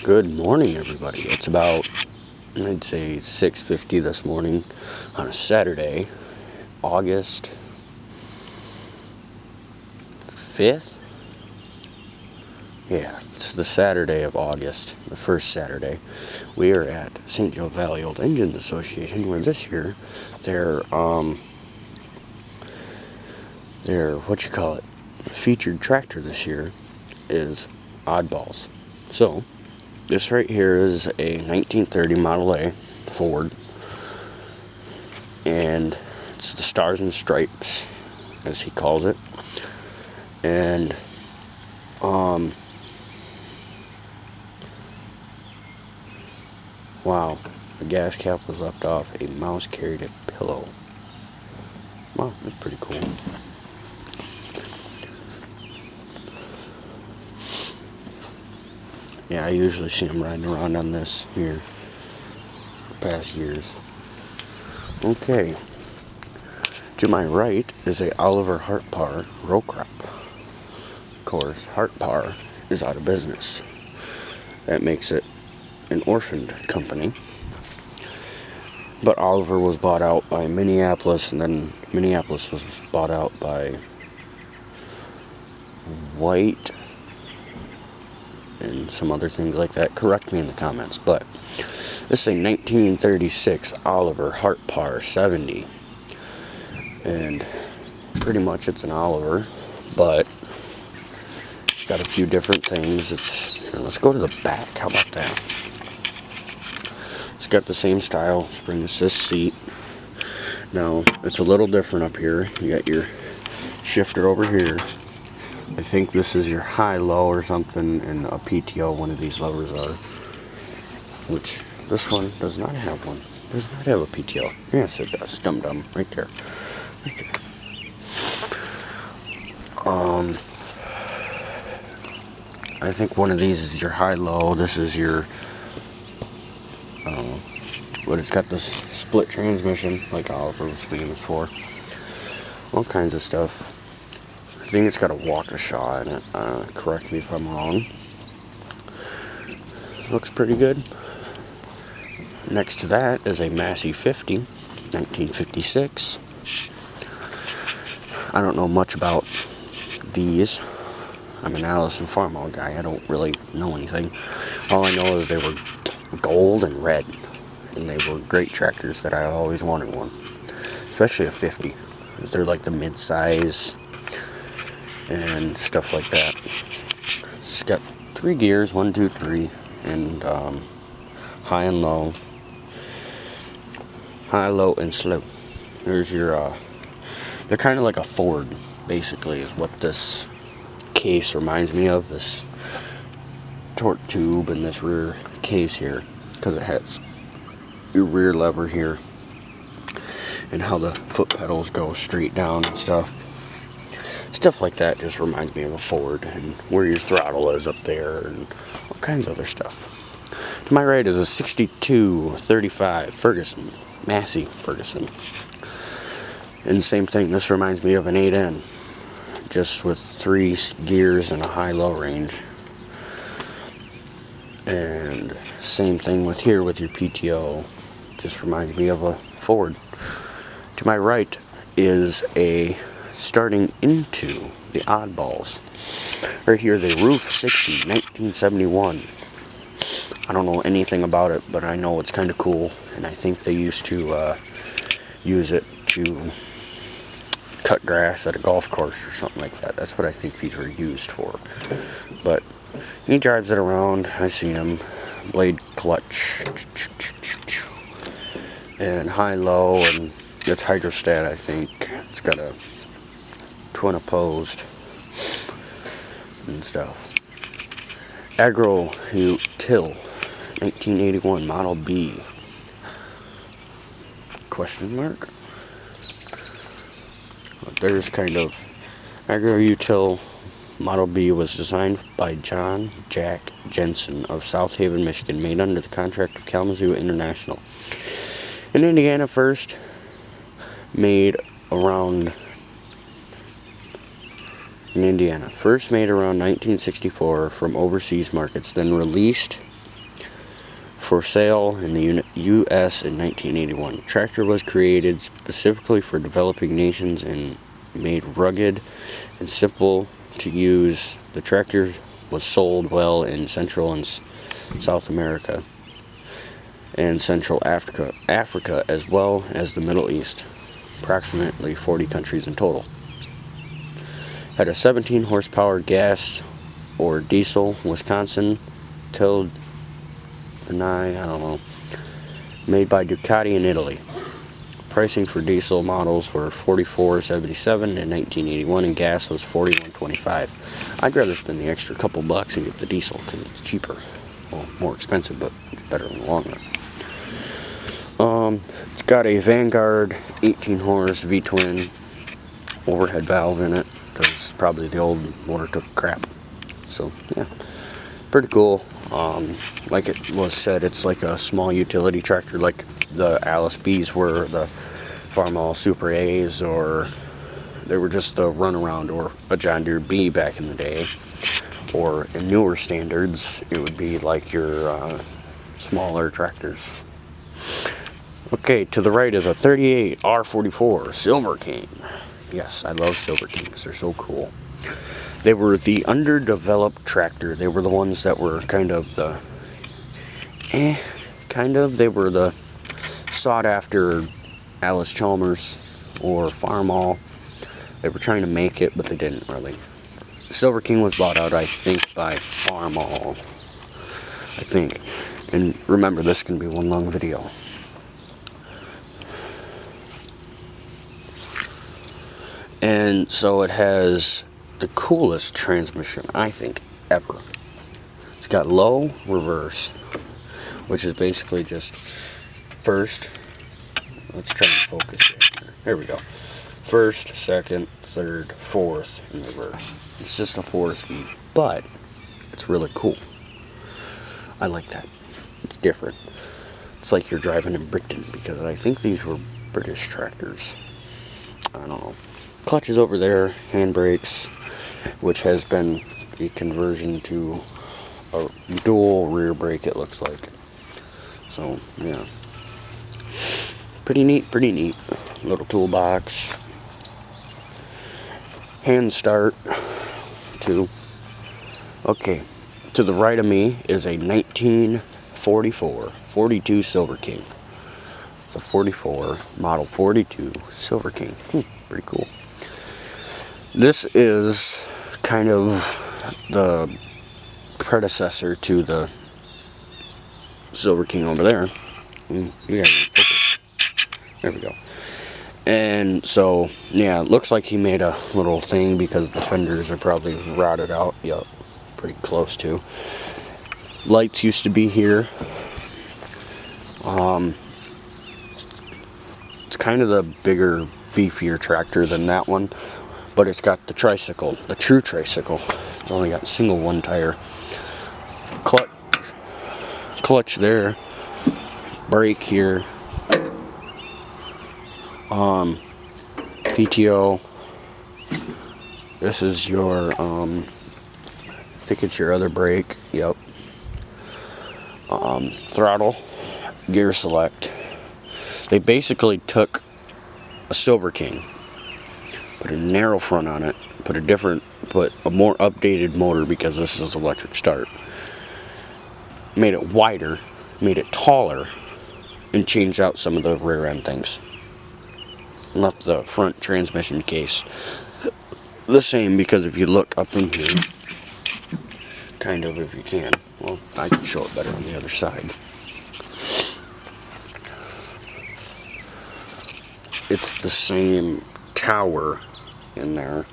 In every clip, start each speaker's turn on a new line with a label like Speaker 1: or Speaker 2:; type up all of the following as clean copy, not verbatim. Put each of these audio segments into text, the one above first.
Speaker 1: Good morning, everybody. It's about, I'd say, 6:50 this morning on a Saturday, August 5th. Yeah, it's the Saturday of August, the first Saturday. We are at St. Joe Valley Old Engines Association, where this year their featured tractor this year is Oddballs. So this right here is a 1930 Model A Ford, and it's the Stars and Stripes, as he calls it. And wow, the gas cap was left off. A mouse carried a pillow. Wow, that's pretty cool. Yeah, I usually see him riding around on this here for past years. Okay, to my right is a Oliver Hartpar row crop. Of course, Hartpar is out of business. That makes it an orphaned company. But Oliver was bought out by Minneapolis, and then Minneapolis was bought out by White and some other things like that. Correct me in the comments. But this is a 1936 Oliver Hartpar 70. And pretty much it's an Oliver, but it's got a few different things. Let's go to the back. How about that? It's got the same style spring assist seat. Now it's a little different up here. You got your shifter over here. I think this is your high-low or something, and a PTO one of these levers are. Which this one does not have one. Does not have a PTO. Yes, it does. Dum-dum. Right there. Right there. I think one of these is your high-low. This is your, but it's got this split transmission, like Oliver was famous for. All kinds of stuff. I think it's got a Waukesha in it. Correct me if I'm wrong. Looks pretty good. Next to that is a Massey 50, 1956. I don't know much about these. I'm an Allis and Farmall guy. I don't really know anything. All I know is they were gold and red, and they were great tractors that I always wanted one, especially a 50, because they're like the mid-size and stuff like that. It's got 3 gears, 1, 2, 3, and high and low. High, low, and slow. There's your, they're kind of like a Ford, basically, is what this case reminds me of. This torque tube and this rear case here, because it has your rear lever here, and how the foot pedals go straight down and stuff. Stuff like that just reminds me of a Ford, and where your throttle is up there, and all kinds of other stuff. To my right is a 6235 Ferguson, Massey Ferguson. And same thing, this reminds me of an 8N, just with 3 gears and a high-low range. And same thing with here with your PTO, just reminds me of a Ford. To my right is a starting into the Oddballs. Right here is a Roof 60, 1971. I don't know anything about it, but I know it's kind of cool, and I think they used to use it to cut grass at a golf course or something like that. That's what I think these were used for. But he drives it around. I seen him. Blade clutch and high-low, and it's hydrostat, I think. It's got a twin opposed and stuff. Agro Util 1981 Model B. Question mark? There's kind of Agro Util Model B was designed by John Jack Jensen of South Haven, Michigan, made under the contract of Kalamazoo International. In Indiana first, made around 1964 from overseas markets, then released for sale in the U.S. in 1981. The tractor was created specifically for developing nations and made rugged and simple to use. The tractor was sold well in Central and South America and Central Africa as well as the Middle East, approximately 40 countries in total. Had a 17 horsepower gas or diesel Wisconsin tilled made by Ducati in Italy. Pricing for diesel models were $44.77 in 1981 and gas was $41.25. I'd rather spend the extra couple bucks and get the diesel because it's cheaper. Well, more expensive, but it's better in the long run. It's got a Vanguard 18 horse V-twin overhead valve in it because probably the old motor took crap. So yeah, pretty cool. Like it was said, it's like a small utility tractor, like the Allis B's were, the Farmall Super A's, or they were just the runaround, or a John Deere B back in the day. Or in newer standards, it would be like your smaller tractors. Okay, to the right is a 38 R44 Silver King. Yes, I love Silver Kings. They're so cool. They were the underdeveloped tractor. They were the ones that were kind of the they were the sought after Allis Chalmers or Farmall. They were trying to make it, but they didn't really. Silver King was bought out, I think, by Farmall. I think. And remember, this can be one long video. And so it has the coolest transmission, I think, ever. It's got low reverse, which is basically just first. Let's try and focus here. There we go. First, second, third, fourth in reverse. It's just a 4-speed, but it's really cool. I like that. It's different. It's like you're driving in Britain, because I think these were British tractors. I don't know. Clutch is over there, handbrakes, which has been a conversion to a dual rear brake, it looks like. So, yeah. Pretty neat, pretty neat. Little toolbox. Hand start, too. Okay, to the right of me is a 1944 42 Silver King. It's a 44, model 42 Silver King. Pretty cool. This is kind of the predecessor to the Silver King over there. There we go. And so, yeah, it looks like he made a little thing because the fenders are probably rotted out. Yep, pretty close to. Lights used to be here. It's kind of the bigger, beefier tractor than that one. But it's got the tricycle, the true tricycle. It's only got single one tire. Clutch there. Brake here. PTO. This is your, I think it's your other brake. Yep. Throttle. Gear select. They basically took a Silver King, put a narrow front on it, put a more updated motor because this is electric start, made it wider, made it taller, and changed out some of the rear end things. Left the front transmission case the same, because if you look up in here, kind of, if you can, well, I can show it better on the other side. It's the same tower in there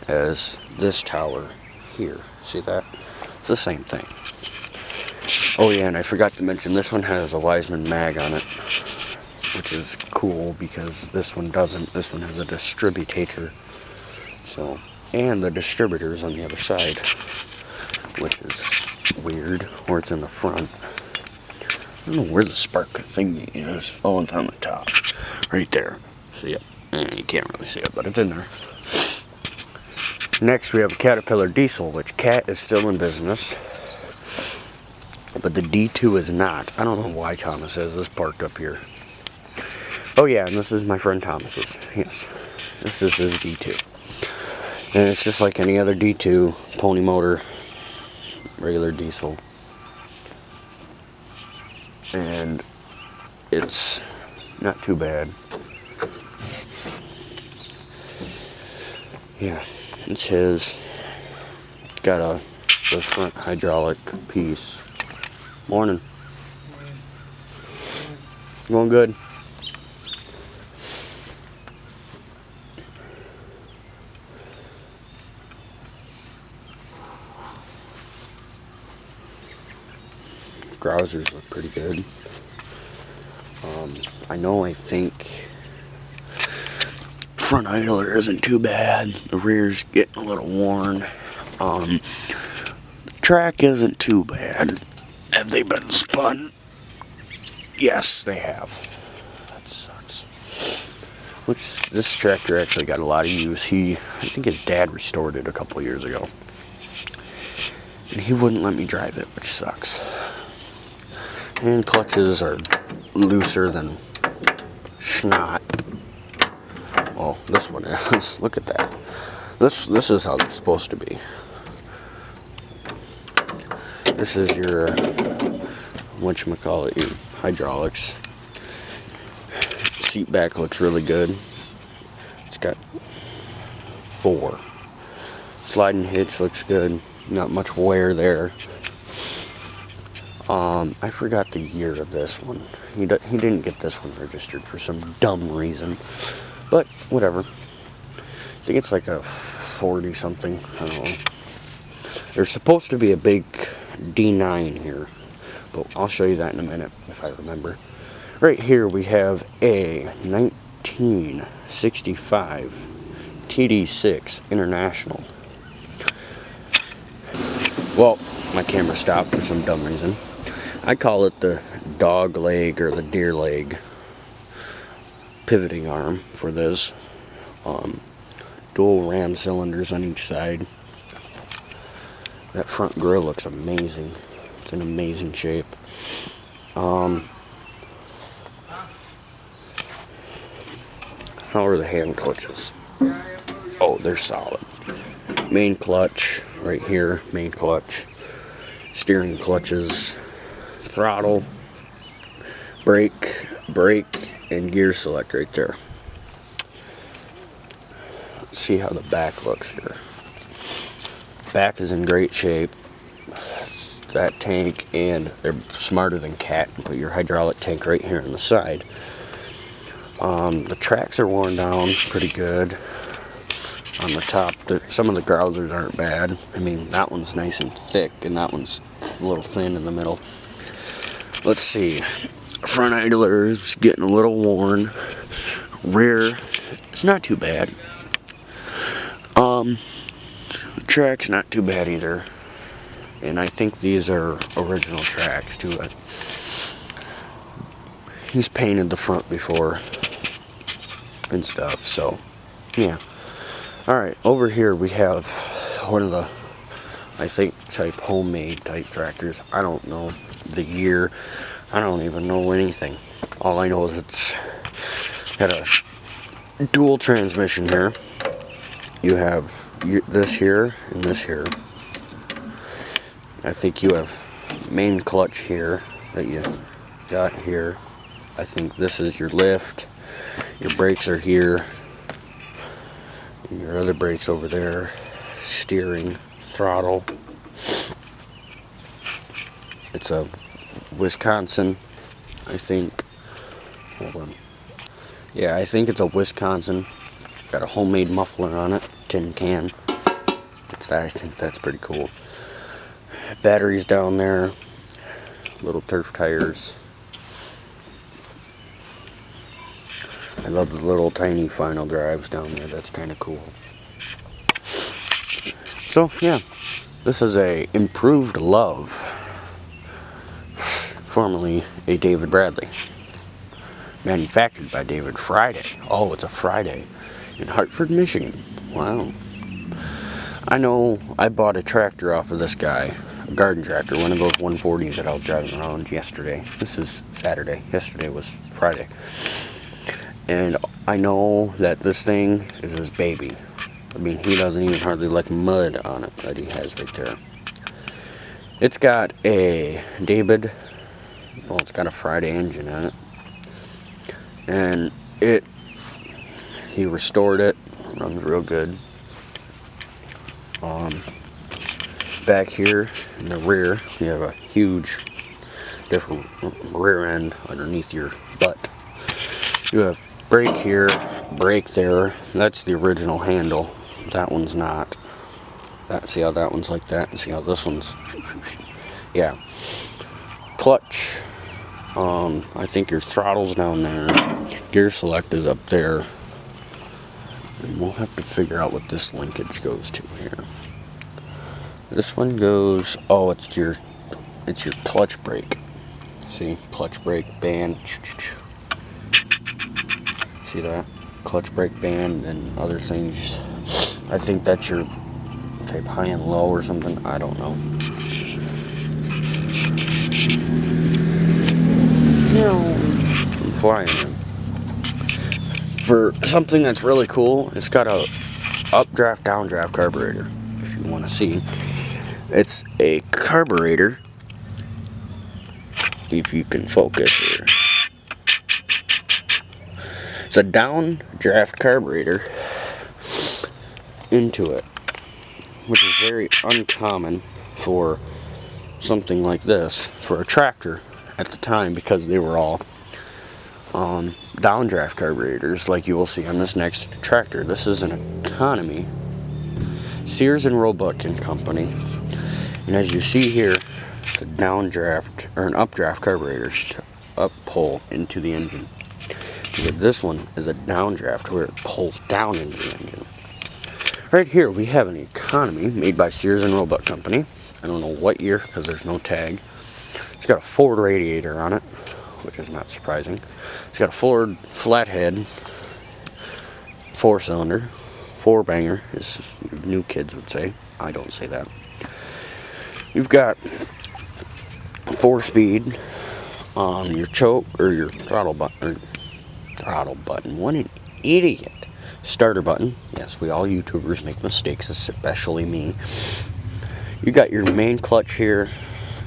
Speaker 1: as this tower here. See that? It's the same thing. Oh yeah, and I forgot to mention, this one has a Wiseman mag on it, which is cool because this one doesn't. This one has a distributor. So, and the distributor's on the other side, which is weird, or it's in the front. I don't know where the spark thingy is. Oh, it's on the top. Right there. See it? You can't really see it, but it's in there. Next, we have a Caterpillar diesel, which Cat is still in business. but the D2 is not. I don't know why Thomas has this parked up here. Oh yeah, and this is my friend Thomas's. Yes, this is his D2. And it's just like any other D2, pony motor, regular diesel. And it's not too bad. Yeah, it's his. It's got the front hydraulic piece. Morning. Going good. Grousers look pretty good. I think front idler isn't too bad. The rear's getting a little worn. The track isn't too bad. Have they been spun? Yes, they have. That sucks. Which, this tractor actually got a lot of use. I think his dad restored it a couple years ago. And he wouldn't let me drive it, which sucks. And clutches are looser than snot. Oh, this one is. Look at that. This is how they're supposed to be. This is your whatchamacallit, your hydraulics. Seat back looks really good. It's got 4. Sliding hitch looks good. Not much wear there. I forgot the year of this one. He didn't get this one registered for some dumb reason. But, whatever. I think it's like a 40 something. I don't know. There's supposed to be a big D9 here. But I'll show you that in a minute if I remember. Right here we have a 1965 TD6 International. Well, my camera stopped for some dumb reason. I call it the dog leg or the deer leg pivoting arm for this. Dual ram cylinders on each side. That front grill looks amazing. It's in amazing shape. How are the hand clutches? Oh, they're solid. Main clutch right here, main clutch. Steering clutches, throttle, brake, and gear select right there. Let's see how the back looks here. Back is in great shape. That tank, and they're smarter than cat and put your hydraulic tank right here on the side. The tracks are worn down pretty good. On the top, some of the grousers aren't bad. I mean, that one's nice and thick, and that one's a little thin in the middle. Let's see. Front idler is getting a little worn. Rear, it's not too bad. The track's not too bad either. And I think these are original tracks too. He's painted the front before and stuff, so yeah. Alright, over here we have one of the, I think, type homemade type tractors. I don't know the year. I don't even know anything. All I know is it's got a dual transmission here. You have this here and this here. I think you have main clutch here that you got here. I think this is your lift. Your brakes are here. Your other brakes over there. Steering, throttle. It's a Wisconsin, I think. Hold on. Yeah, I think it's a Wisconsin. Got a homemade muffler on it, tin can. I think that's pretty cool. Batteries down there. Little turf tires. I love the little tiny final drives down there. That's kind of cool. So yeah, this is a improved Love, formerly a David Bradley, manufactured by David Friday. Oh, it's a Friday in Hartford, Michigan. Wow. I know I bought a tractor off of this guy garden tractor, one of those 140s that I was driving around yesterday. This is Saturday. Yesterday was Friday. And I know that this thing is his baby. I mean, he doesn't even hardly like mud on it that he has right there. It's got a David, well, it's got a Friday engine on it. And he restored it, runs real good. Back here in the rear, you have a huge different rear end underneath your butt. You have brake here, brake there. That's the original handle. That one's not. See how that one's like that? And see how this one's, yeah. Clutch. I think your throttle's down there. Gear select is up there. And we'll have to figure out what this linkage goes to here. This one goes, oh, it's your clutch brake. See, clutch brake band. See that? Clutch brake band and other things. I think that's your type high and low or something. I don't know. I'm flying. For something that's really cool, it's got a updraft, downdraft carburetor. If you want to see, it's a carburetor. If you can focus here, it's a downdraft carburetor into it, which is very uncommon for something like this for a tractor at the time, because they were all downdraft carburetors like you will see on this next tractor. This is an economy Sears and Roebuck and Company, and as you see here, it's a downdraft or an updraft carburetor to up pull into the engine. But this one is a downdraft where it pulls down into the engine. Right here we have an economy made by Sears and Roebuck Company. I don't know what year because there's no tag. It's got a Ford radiator on it, which is not surprising. It's got a Ford flathead, 4-cylinder, 4-banger, as new kids would say. I don't say that. You've got 4-speed on your choke or your throttle button. What an idiot. Starter button. Yes, we all YouTubers make mistakes, especially me. You got your main clutch here.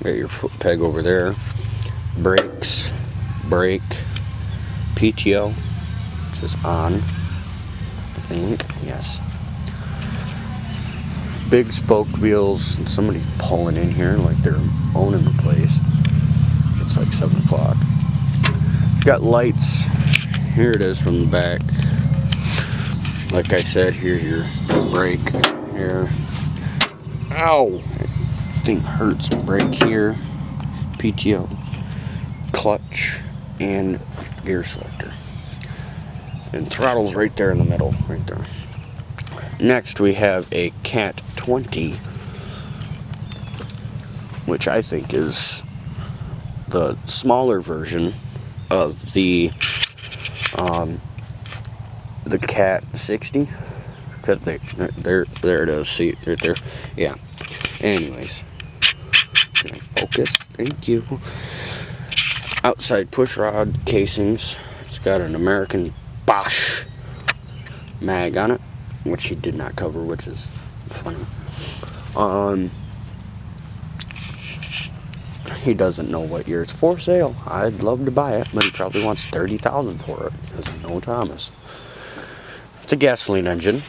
Speaker 1: Got your foot peg over there. Brakes, brake, PTO, which is on, I think. Yes. Big spoked wheels, and somebody's pulling in here like they're owning the place. It's like 7 o'clock. It's got lights. Here it is from the back. Like I said, here's your brake here. Ow! That thing hurts. Brake here. PTO. Clutch. And gear selector. And throttle's right there in the middle. Right there. Next we have a Cat 20, which I think is the smaller version of the Cat 60, because there it is. See right there. Yeah. Anyways, can I focus? Thank you. Outside push rod casings. It's got an American Bosch mag on it, which he did not cover, which is funny. He doesn't know what year it's for sale. I'd love to buy it, but he probably wants $30,000 for it, because I know Thomas. It's a gasoline engine,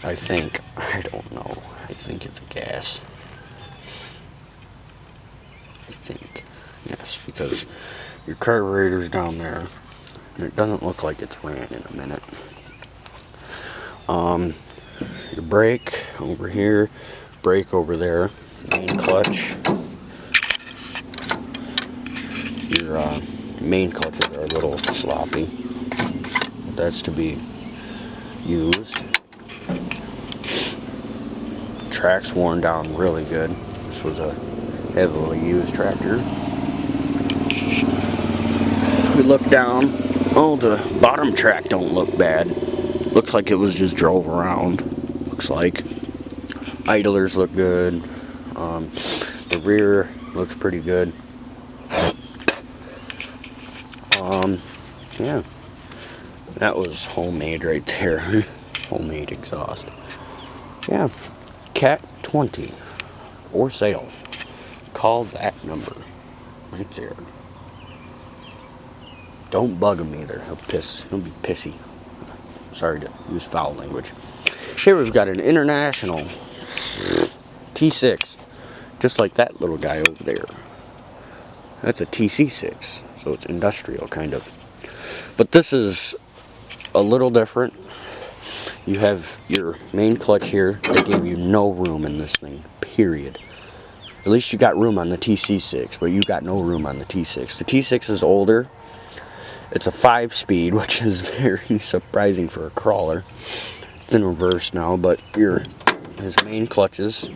Speaker 1: I think. I don't know. I think it's a gas. I think. Yes, because your carburetor's down there, and it doesn't look like it's ran in a minute. Your brake over here, brake over there, main clutch. Your main clutches are a little sloppy. That's to be used. Track's worn down really good. This was a heavily used tractor. We look down. Oh, the bottom track don't look bad. Looks like it was just drove around. Looks like idlers look good. The rear looks pretty good. Yeah, that was homemade right there. Homemade exhaust. Yeah, Cat 20 for sale. Call that number right there. Don't bug him either. He'll be pissy. Sorry to use foul language. Here we've got an International T6, just like that little guy over there. That's a TC6, so it's industrial kind of. But this is a little different. You have your main clutch here. They gave you no room in this thing, period. At least you got room on the TC6, but you got no room on the T6. The T6 is older. It's a 5-speed, which is very surprising for a crawler. It's in reverse now, but his main clutches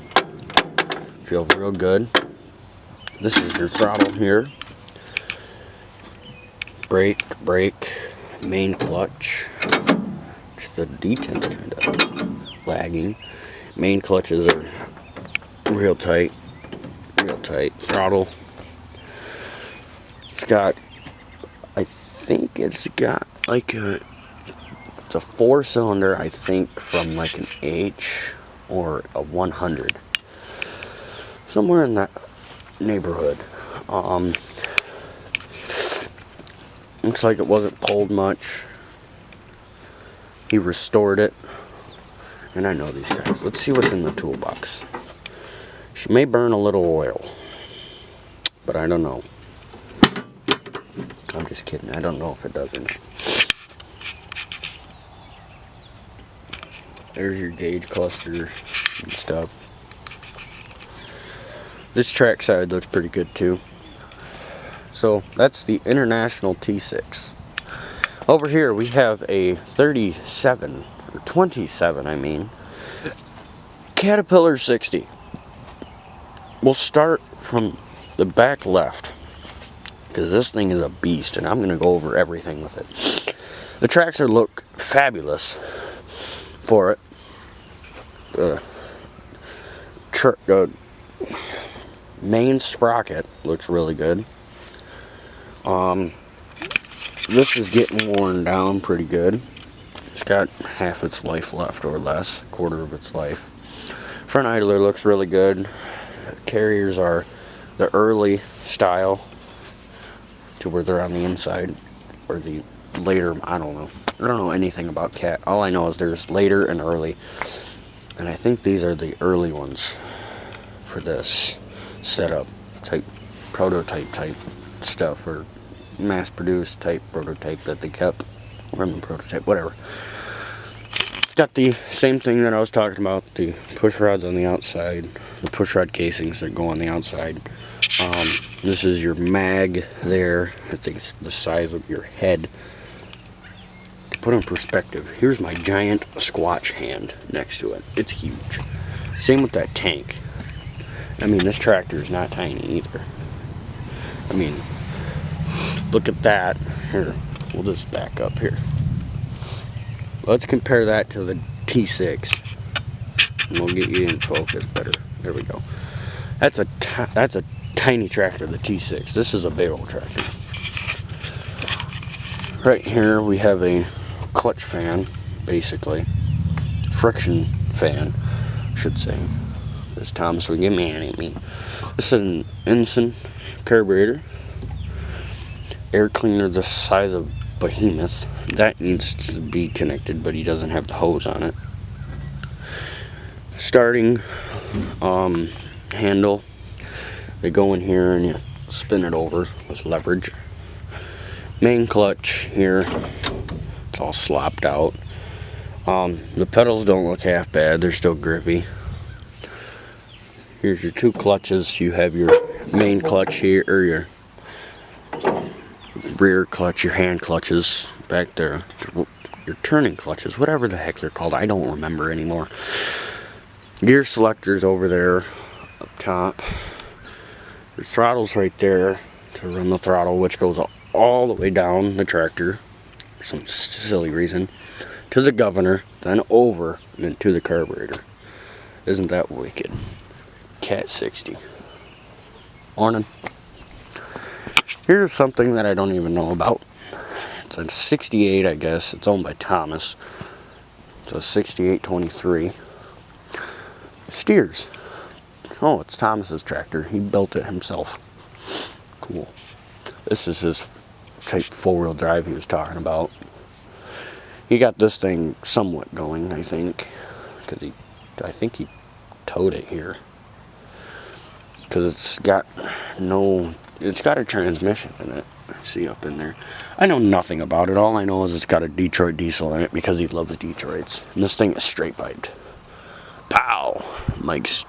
Speaker 1: feel real good. This is your throttle here. Brake, main clutch. The detent kind of lagging. Main clutches are real tight. Throttle. I think it's got like it's a 4-cylinder, I think, from like an H or a 100. Somewhere in that neighborhood. Looks like it wasn't pulled much. He restored it. And I know these guys. Let's see what's in the toolbox. She may burn a little oil, but I don't know. I'm just kidding. I don't know if it does or not. There's your gauge cluster and stuff. This track side looks pretty good too. So that's the International T6. Over here we have a 37, or 27 I mean, Caterpillar 60. We'll start from the back left, because this thing is a beast, and I'm going to go over everything with it. The tracks look fabulous for it. Main sprocket looks really good. This is getting worn down pretty good. It's got half its life left or less, quarter of its life. Front idler looks really good. Carriers are the early style, to where they're on the inside, or the later, I don't know anything about Cat. All I know is there's later and early, and I think these are the early ones for this setup type, prototype type stuff, or mass produced type prototype that they kept, or the prototype, whatever. It's got the same thing that I was talking about, the push rods on the outside, the push rod casings that go on the outside. This is your mag there. I think it's the size of your head. To put in perspective, here's my giant squatch hand next to it. It's huge. Same with that tank. I mean, this tractor is not tiny either. I mean, look at that. Here, we'll just back up here. Let's compare that to the T6. And we'll get you in focus better. There we go. That's a tiny tractor, the T6. This is a big old tractor. Right here we have a clutch fan, basically. Friction fan, I should say. This Thomas would get mad at me. This is an Ensign carburetor. Air cleaner the size of Behemoth. That needs to be connected, but he doesn't have the hose on it. Starting handle. They go in here and you spin it over with leverage. Main clutch here. It's all slopped out. The pedals don't look half bad. They're still grippy. Here's your two clutches. You have your main clutch here, or your rear clutch, your hand clutches back there. Your turning clutches, whatever the heck they're called. I don't remember anymore. Gear selectors over there up top. Your throttle's right there to run the throttle, which goes all the way down the tractor for some silly reason, to the governor, then over, and then to the carburetor. Isn't that wicked? Cat 60. Morning. Here's something that I don't even know about. It's a 68, I guess. It's owned by Thomas. It's a 6823. Steers. Oh, it's Thomas's tractor. He built it himself. Cool. This is his type 4-wheel drive he was talking about. He got this thing somewhat going, I think. Because I think he towed it here. Because it's got a transmission in it. See up in there. I know nothing about it. All I know is it's got a Detroit diesel in it because he loves Detroits. And this thing is straight piped. Pow! Mike's.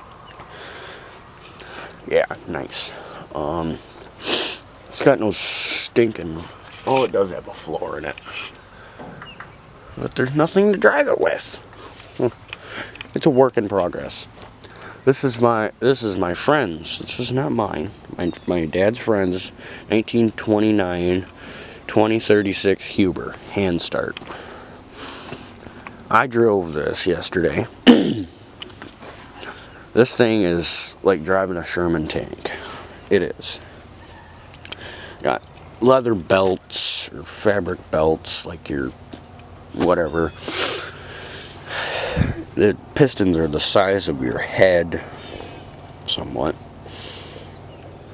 Speaker 1: Yeah, nice. It's got no stinking. Oh, it does have a floor in it. But there's nothing to drive it with. It's a work in progress. This is my friend's. This is not mine. My dad's friend's 1929 2036 Huber hand start. I drove this yesterday. This thing is like driving a Sherman tank. It is. Got leather belts or fabric belts, like your whatever. The pistons are the size of your head, somewhat.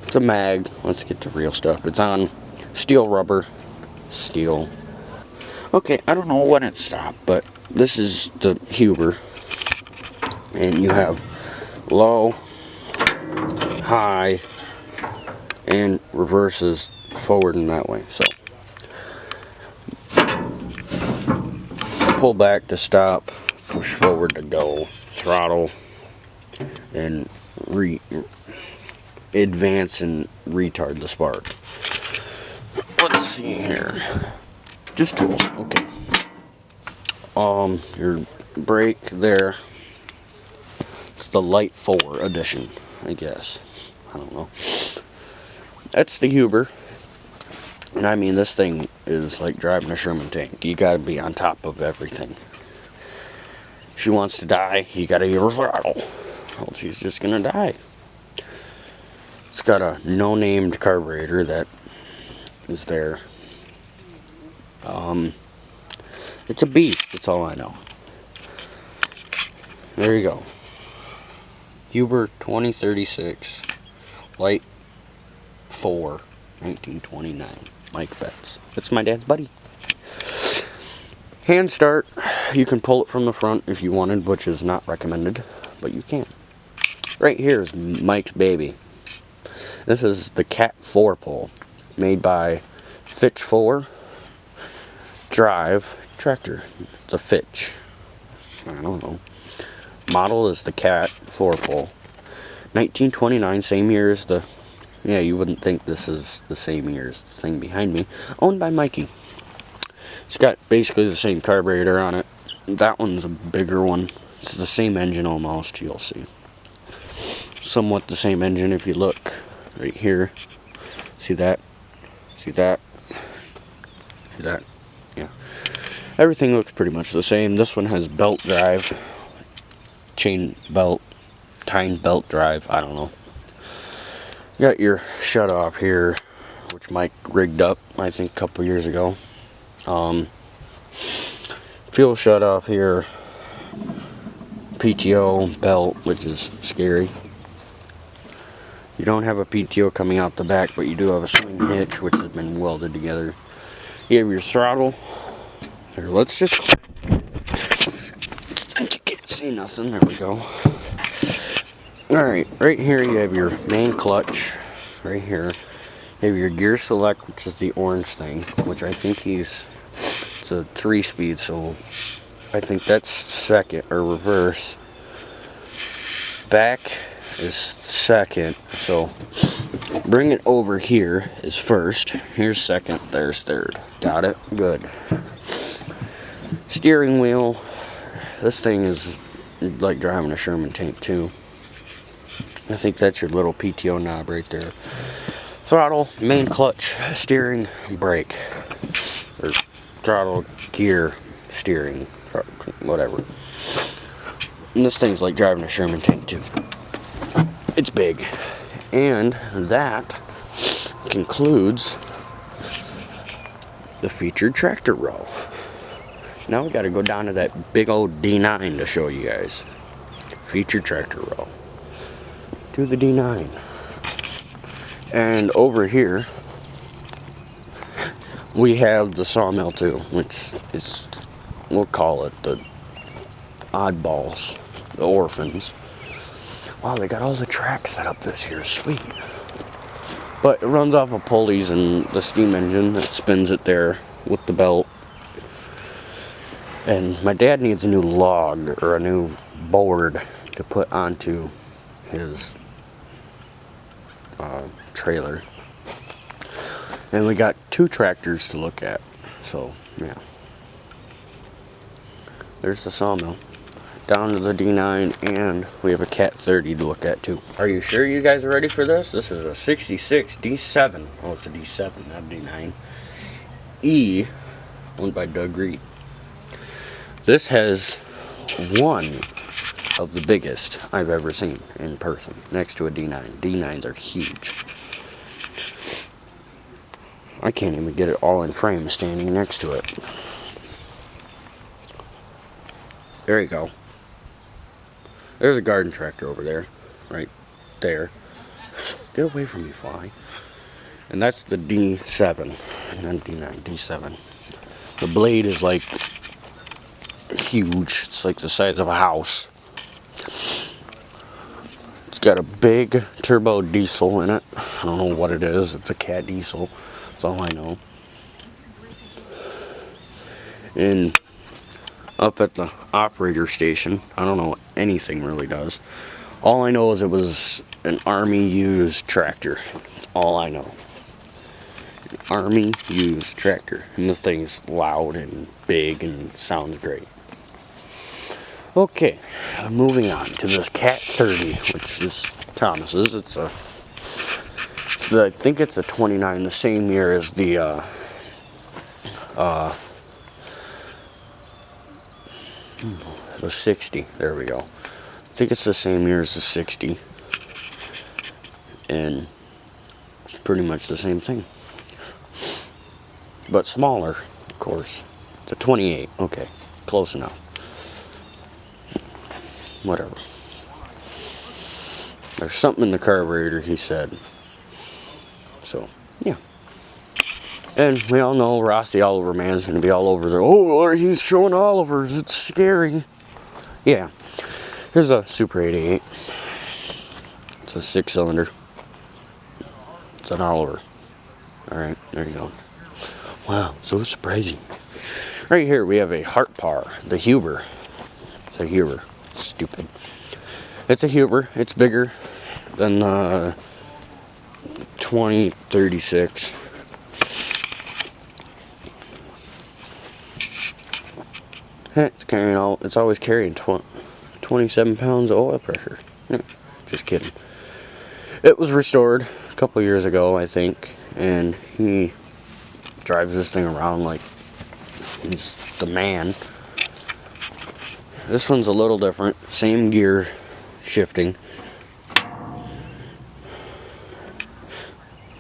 Speaker 1: It's a mag. Let's get to real stuff. It's on steel rubber. Steel. Okay, I don't know when it stopped, but this is the Huber. And you have low, high, and reverses forward and that way. So pull back to stop, push forward to go, throttle, and advance and retard the spark. Let's see here. Just tools, okay. Your brake there. It's the Light 4 edition, I guess. I don't know. That's the Huber. And I mean, this thing is like driving a Sherman tank. You gotta be on top of everything. She wants to die, you gotta give her throttle. Well, she's just gonna die. It's got a no-named carburetor that is there. It's a beast, that's all I know. There you go. Huber 2036 Light 4 1929 Mike Betts. That's my dad's buddy. Hand start. You can pull it from the front if you wanted, which is not recommended, but you can. Right here is Mike's baby. This is the Cat 4 pole made by Fitch 4 Drive Tractor. It's a Fitch. I don't know. Model is the Cat 4 pole. 1929, same year as the. Yeah, you wouldn't think this is the same year as the thing behind me. Owned by Mikey. It's got basically the same carburetor on it. That one's a bigger one. It's the same engine almost, you'll see. Somewhat the same engine if you look right here. See that? See that? See that? Yeah. Everything looks pretty much the same. This one has belt drive. Chain belt. Timed belt drive. I don't know. You got your shut off here, which Mike rigged up, I think, a couple years ago. Fuel shut off here. PTO belt, which is scary. You don't have a PTO coming out the back, but you do have a swing hitch, which has been welded together. You have your throttle. Here, let's just. You can't see nothing. There we go. Alright, right here you have your main clutch. Right here. You have your gear select, which is the orange thing, which I think it's a 3-speed, so I think that's second, or reverse. Back is second, so bring it over here is first. Here's second, there's third. Got it? Good. Steering wheel. This thing is like driving a Sherman tank too. I think that's your little PTO knob right there. Throttle, main clutch, steering, brake. Or throttle, gear, steering, whatever. And this thing's like driving a Sherman tank too. it's big. And that concludes the featured tractor row. Now we got to go down to that big old D9 to show you guys. Featured tractor row. To the D9. And over here we have the sawmill too, which is, we'll call it the oddballs, the orphans. Wow, they got all the tracks set up this year, sweet. But it runs off of pulleys and the steam engine that spins it there with the belt. And my dad needs a new log or a new board to put onto his trailer. And we got 2 tractors to look at. So, yeah. There's the sawmill. Down to the D9, and we have a Cat 30 to look at too. Are you sure you guys are ready for this? This is a 66 D7. Oh, it's a D7, not D9. E, owned by Doug Reed. This has one of the biggest I've ever seen in person, next to a D9. D9s are huge. I can't even get it all in frame standing next to it. There you go. There's a garden tractor over there, right there. Get away from me, fly. And that's the D7, and then D9, D7. The blade is like huge. It's like the size of a house. It's got a big turbo diesel in it. I don't know what it is. It's a Cat diesel. That's all I know. And up at the operator station, I don't know what anything really does. All I know is it was an Army used tractor. That's all I know. An Army used tractor. And this thing's loud and big and sounds great. Okay, moving on to this Cat 30, which is Thomas's. I think it's a 29, the same year as the the 60. There we go. I think it's the same year as the 60, and it's pretty much the same thing, but smaller, of course. It's a 28. Okay, close enough. Whatever. There's something in the carburetor, he said. So, yeah. And we all know Ross the Oliver Man's going to be all over there. Oh, he's showing Olivers. It's scary. Yeah. Here's a Super 88. It's a 6-cylinder. It's an Oliver. Alright, there you go. Wow, so surprising. Right here we have a Hart Par, the Huber. It's a Huber. Stupid. It's a Huber. It's bigger than the 2036. It's carrying it's always carrying 27 pounds of oil pressure. Just kidding. It was restored a couple years ago, I think, and he drives this thing around like he's the man. This one's a little different. Same gear shifting.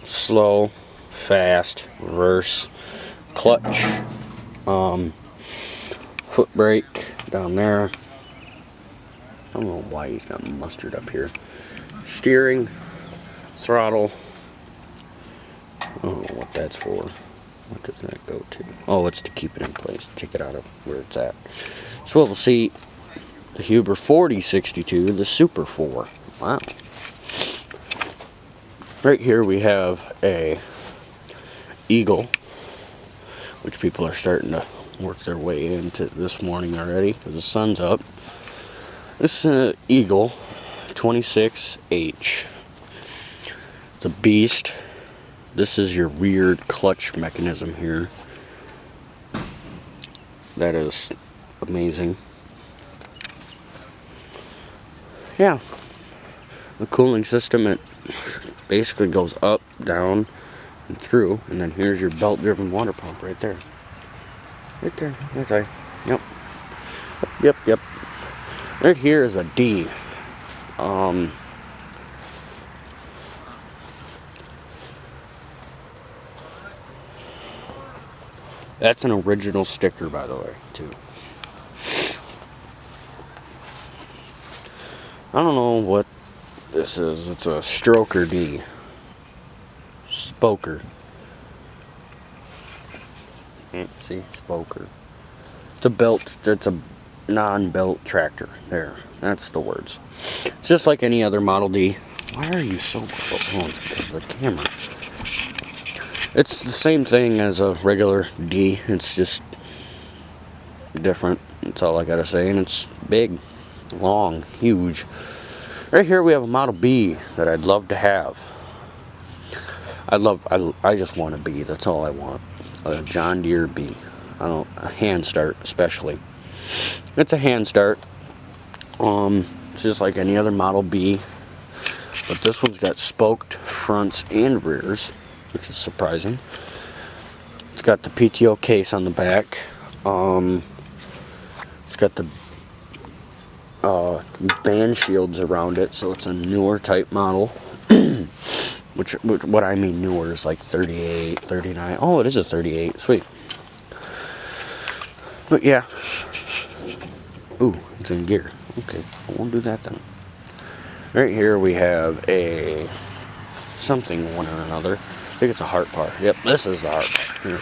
Speaker 1: Slow, fast, reverse, clutch, foot brake down there. I don't know why he's got mustard up here. Steering, throttle. I don't know what that's for. What does that go to? Oh, it's to keep it in place. Take it out of where it's at. Swivel seat. The Huber 4062. The Super 4. Wow. Right here we have a Eagle, which people are starting to work their way into this morning already because the sun's up. This is an Eagle 26H. It's a beast. This is your rear clutch mechanism here. That is amazing. Yeah. The cooling system, it basically goes up, down, and through. And then here's your belt-driven water pump right there. Right there. That's right. Yep. Yep. Right here is a D. That's an original sticker, by the way, too. I don't know what this is. It's a Stroker D. Spoker. See? Spoker. It's a belt. It's a non-belt tractor. There. That's the words. It's just like any other Model D. Why are you so close? Oh, because of the camera. It's the same thing as a regular D. It's just different. That's all I gotta say. And it's big, long, huge. Right here we have a Model B that I'd love to have. I just want a B. That's all I want. A John Deere B. A hand start especially. It's a hand start. It's just like any other Model B. But this one's got spoked fronts and rears, which is surprising. It's got the PTO case on the back. It's got the band shields around it, so it's a newer type model. which what I mean newer is like 38, 39. Oh, it is a 38. Sweet. But yeah. Ooh, it's in gear. Okay, I won't do that then. Right here we have a something one or another. I think it's a heart par. Yep, this is the heart par. Here.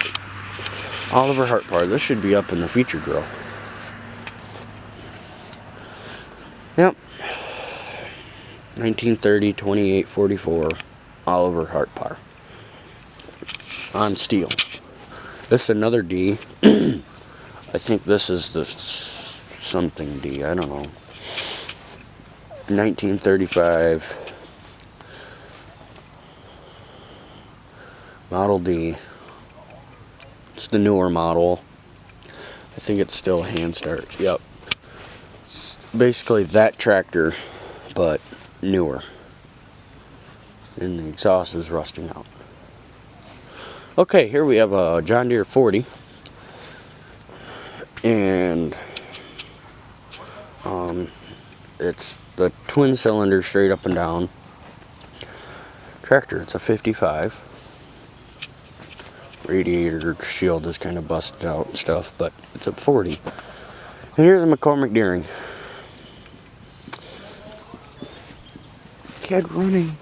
Speaker 1: Oliver heart par. This should be up in the feature grill. Yep. 1930, 2844 Oliver heart par. On steel. This is another D. I think this is the something D. I don't know. 1935 Model D. It's the newer model. I think it's still a hand start. Yep. It's basically that tractor, but newer. And the exhaust is rusting out. Okay, here we have a John Deere 40. And it's the twin cylinder straight up and down tractor. It's a 55. Radiator shield is kind of busted out and stuff, but it's a 40. And here's a McCormick Deering. Kid running.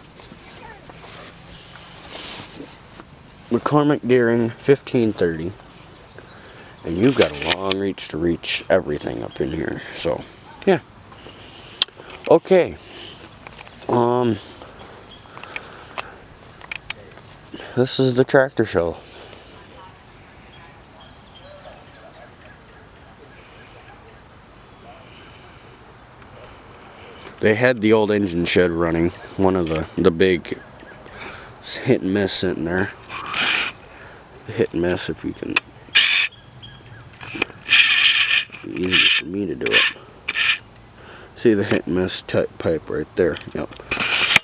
Speaker 1: McCormick Deering 1530. And you've got a long reach to reach everything up in here. So, yeah. Okay. This is the tractor show. They had the old engine shed running. One of the big hit and miss sitting there. Hit and miss, if you can. Easy for me to do it. See the hit and miss type pipe right there. Yep.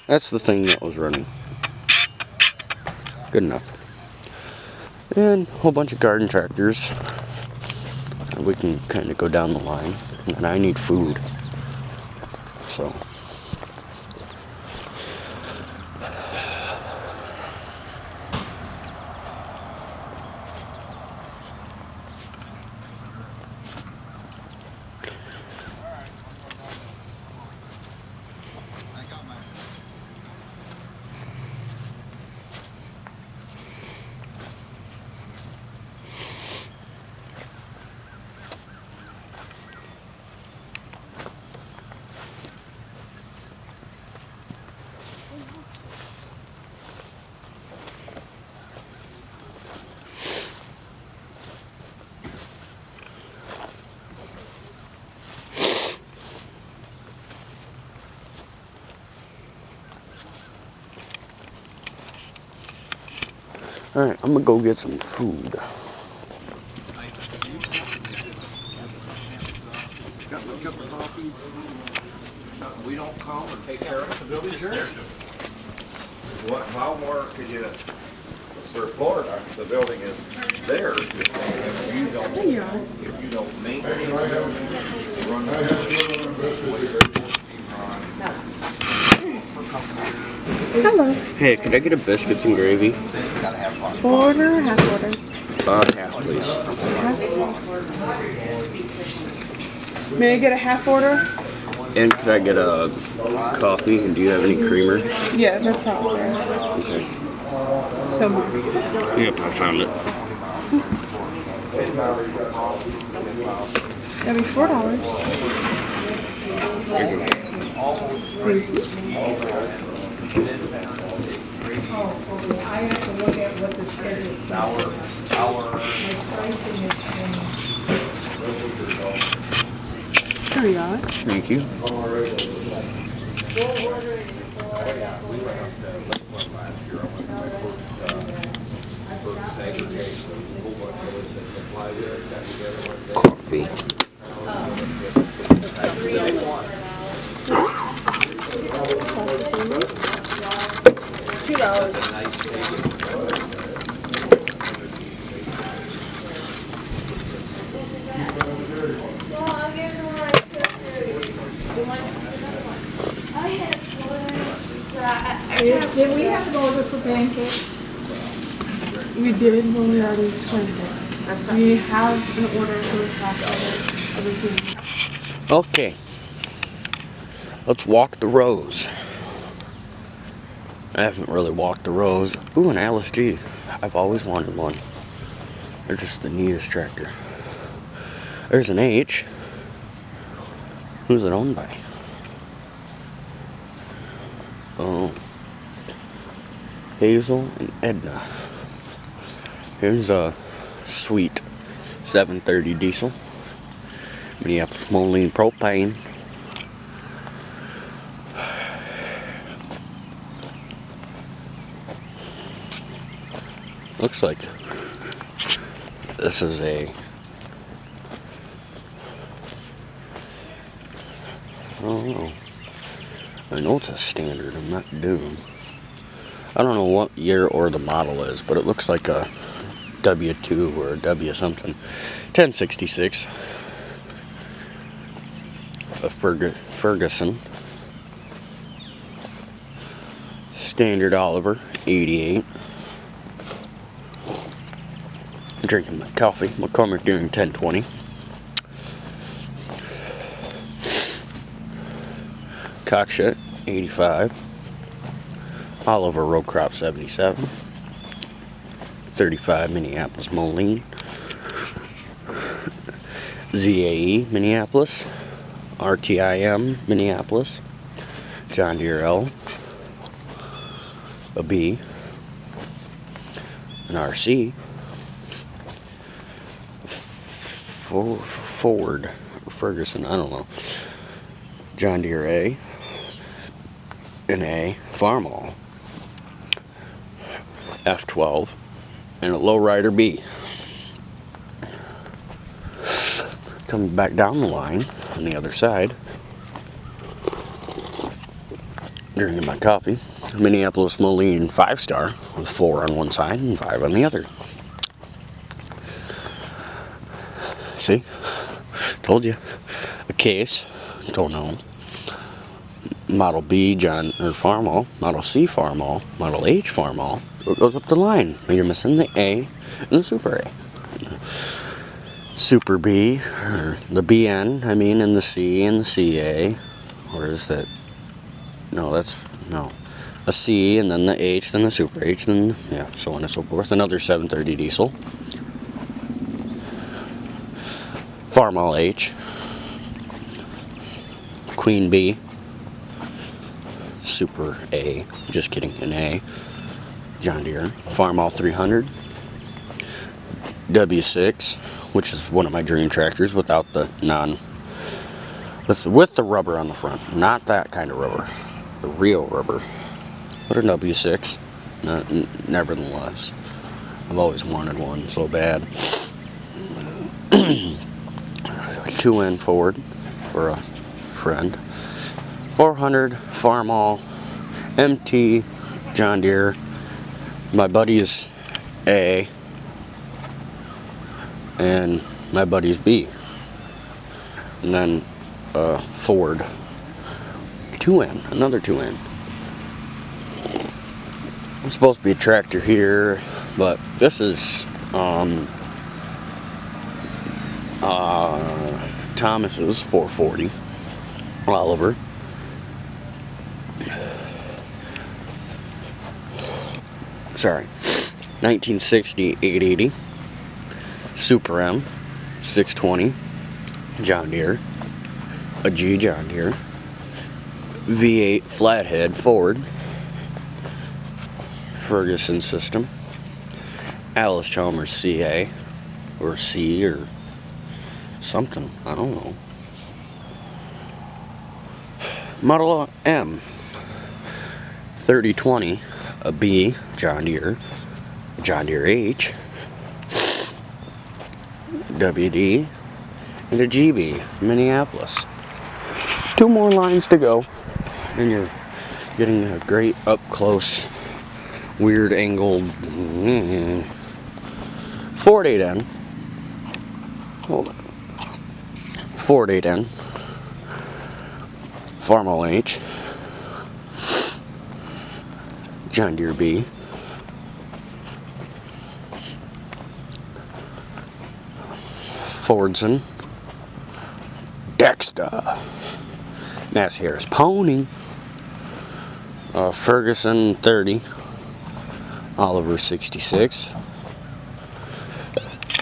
Speaker 1: That's the thing that was running. Good enough. And a whole bunch of garden tractors. We can kind of go down the line. And I need food. So. Alright, I'm gonna go get some food.
Speaker 2: We don't call and take care of the building here. What, how more could you, for Florida, the building is theirs. If you don't maintain the building, run the
Speaker 3: Hello.
Speaker 1: Hey, could I get a biscuits and gravy?
Speaker 3: Quarter, half order.
Speaker 1: Half, please.
Speaker 3: May I get a half order?
Speaker 1: And could I get a coffee? And do you have any creamer?
Speaker 3: Yeah, that's out there.
Speaker 1: Okay.
Speaker 3: Somewhere.
Speaker 1: Yep, I found it.
Speaker 3: That'd be $4.
Speaker 4: I have to look at what the schedule is. My pricing has changed.
Speaker 3: There we are.
Speaker 1: Thank you. Coffee.
Speaker 4: Did we have to go over for pancakes?
Speaker 3: We did when we already planned it. We have an order for the fast order.
Speaker 1: Okay. Let's walk the rows. I haven't really walked the rows. Ooh, an Allis G. I've always wanted one. They're just the neatest tractor. There's an H. Who's it owned by? Oh. Hazel and Edna. Here's a sweet 730 diesel. Minneapolis Moline propane. Looks like this is I don't know. I know it's a standard. I'm not doomed. I don't know what year or the model is, but it looks like a W2 or a W something. 1066. A Ferguson. Standard Oliver, 88. Drinking my coffee. McCormick doing 1020. Cockshutt, 85. Oliver Row Crop, 77. 35 Minneapolis Moline. ZAE Minneapolis. RTIM Minneapolis. John Deere L. A B. An RC. Ford. Ferguson, I don't know. John Deere A. An A. Farmall. F12. And a lowrider B. Coming back down the line on the other side. Drinking my coffee. Minneapolis Moline 5-star with 4 on one side and 5 on the other. See? Told you. A case. Don't know. Model B Farmall. Model C Farmall. Model H Farmall. It goes up the line. You're missing the A and the Super A. Super B, or the BN, I mean, and the C and the CA. Or is that? No, a C, and then the H, then the Super H, then, yeah, so on and so forth. Another 730 diesel. Farmall H. Queen B. Super A. Just kidding, an A. John Deere. Farmall 300. W6, which is one of my dream tractors without the with the rubber on the front. Not that kind of rubber. The real rubber. But a W6. Nevertheless. I've always wanted one so bad. 2N Ford for a friend. 400 Farmall MT John Deere. My buddy's A. And my buddy's B. And then Ford 2N, another 2N. It's supposed to be a tractor here, but this is Thomas's 440. Oliver. Sorry. 1960 880. Super M 620. John Deere. A G John Deere. V8 flathead Ford. Ferguson system. Allis CA or C or something, I don't know. Model M 3020, a B John Deere, John Deere H, WD, and a GB Minneapolis. 2 more lines to go, and you're getting a great up close, weird angled Ford 8N. Hold on. Ford 8N. Farmo H. John Deere B. Fordson. Dexter. Massey Harris Pony. Ferguson 30. Oliver 66.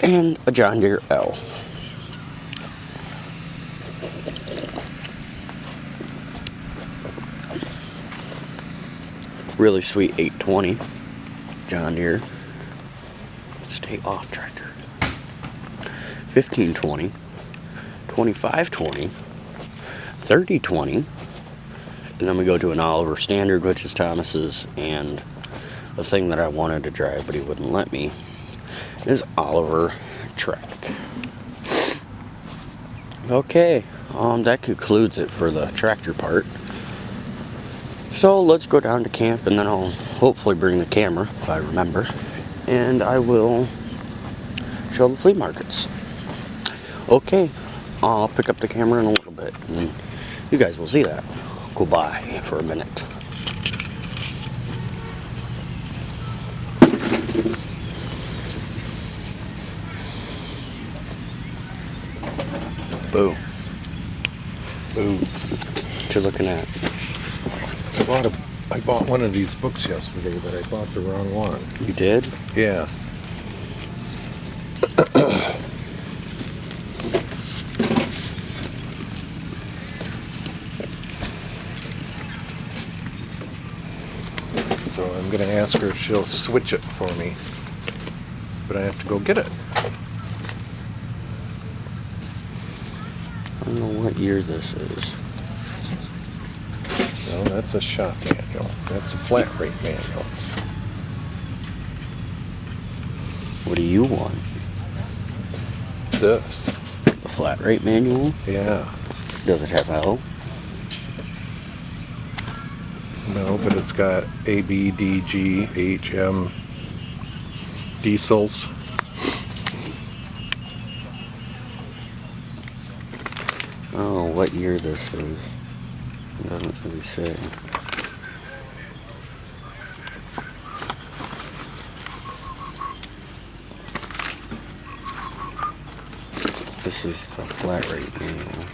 Speaker 1: And a John Deere L. Really sweet 820 John Deere. Stay off tractor. 1520, 2520, 3020, and then we go to an Oliver Standard, which is Thomas's, and the thing that I wanted to drive but he wouldn't let me is Oliver Track. Okay, that concludes it for the tractor part. So let's go down to camp, and then I'll hopefully bring the camera if I remember, and I will show the flea markets. Okay, I'll pick up the camera in a little bit, and you guys will see that. Go by for a minute. Boom. Boom. What you looking at?
Speaker 5: I bought one of these books yesterday, but I bought the wrong one.
Speaker 1: You did?
Speaker 5: Yeah. So I'm going to ask her if she'll switch it for me, but I have to go get it.
Speaker 1: I don't know what year this is.
Speaker 5: No, that's a shop manual. That's a flat rate manual.
Speaker 1: What do you want?
Speaker 5: This.
Speaker 1: A flat rate manual?
Speaker 5: Yeah.
Speaker 1: Does it have L?
Speaker 5: No, but it's got A, B, D, G, H, M, diesels.
Speaker 1: Oh, what year this is? It doesn't really say. This is the flat rate manual.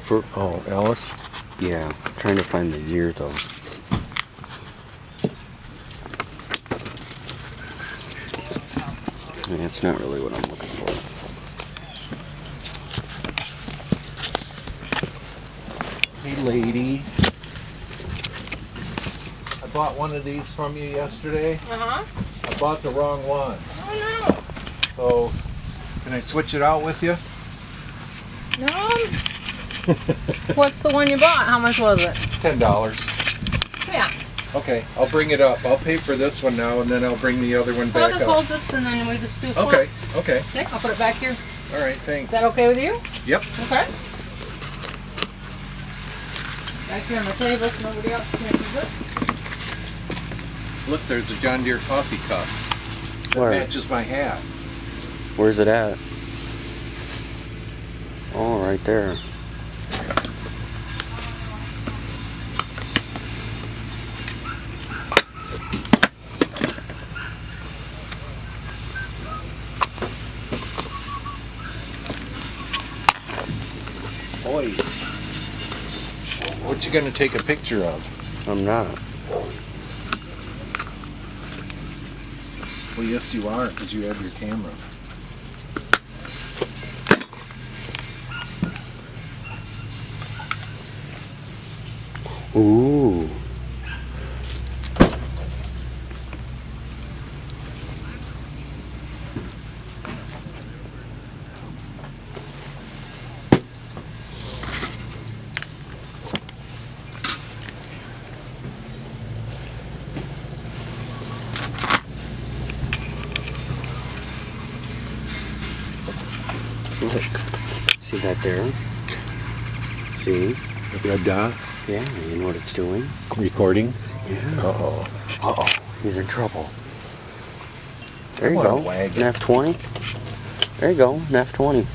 Speaker 5: For, oh, Allis?
Speaker 1: Yeah, I'm trying to find the year though. Yeah, it's not really what I'm looking for.
Speaker 5: Hey, lady. I bought one of these from you yesterday.
Speaker 4: Uh-huh.
Speaker 5: I bought the wrong one.
Speaker 4: Oh,
Speaker 5: So, can I switch it out with you?
Speaker 4: no. What's the one you bought? How much was it?
Speaker 5: $10.
Speaker 4: Yeah.
Speaker 5: Okay, I'll bring it up. I'll pay for this one now, and then I'll bring the other one
Speaker 4: Well, I'll
Speaker 5: back
Speaker 4: just
Speaker 5: up.
Speaker 4: hold this and then we just do a swap.
Speaker 5: Okay, okay.
Speaker 4: Okay, I'll put it back here.
Speaker 5: All right, thanks.
Speaker 4: Is that okay with you?
Speaker 5: Yep.
Speaker 4: Okay. Back here on the table so nobody else can use it.
Speaker 5: Look, there's a John Deere coffee cup that
Speaker 1: Where?
Speaker 5: matches my hat.
Speaker 1: Where's it at? Oh, right there.
Speaker 5: Boys. What you gonna take a picture of?
Speaker 1: I'm not.
Speaker 5: Well, yes, you are, because you have your camera.
Speaker 1: Ooh. Look. See that there? See?
Speaker 5: Red dot?
Speaker 1: Yeah, you know what it's doing?
Speaker 5: Recording?
Speaker 1: Yeah.
Speaker 5: Uh-oh.
Speaker 1: Uh-oh. He's in trouble. There you
Speaker 5: I want
Speaker 1: go.
Speaker 5: a wagon.
Speaker 1: An F20. There you go. An F20.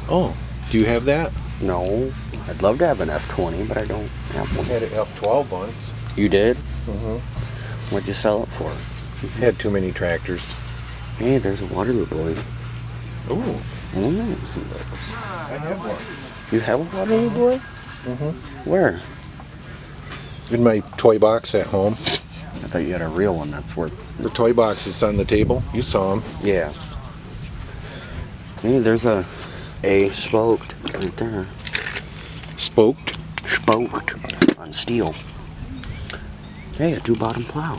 Speaker 5: Oh, do you have that?
Speaker 1: No. I'd love to have an F20, but I don't have
Speaker 5: I
Speaker 1: one.
Speaker 5: had an F12 once.
Speaker 1: You did?
Speaker 5: Mm-hmm.
Speaker 1: What'd you sell it for?
Speaker 5: Had too many tractors.
Speaker 1: Hey, there's a Waterloo boy.
Speaker 5: Ooh,
Speaker 1: Mm.
Speaker 5: I have one.
Speaker 1: You have a Waterloo boy?
Speaker 5: Mm-hmm.
Speaker 1: Where?
Speaker 5: In my toy box at home.
Speaker 1: I thought you had a real one that's worth.
Speaker 5: The toy box is on the table. You saw them.
Speaker 1: Yeah. Hey, there's a spoked right there.
Speaker 5: Spoked.
Speaker 1: Spoked on steel. Hey, a 2-bottom plow.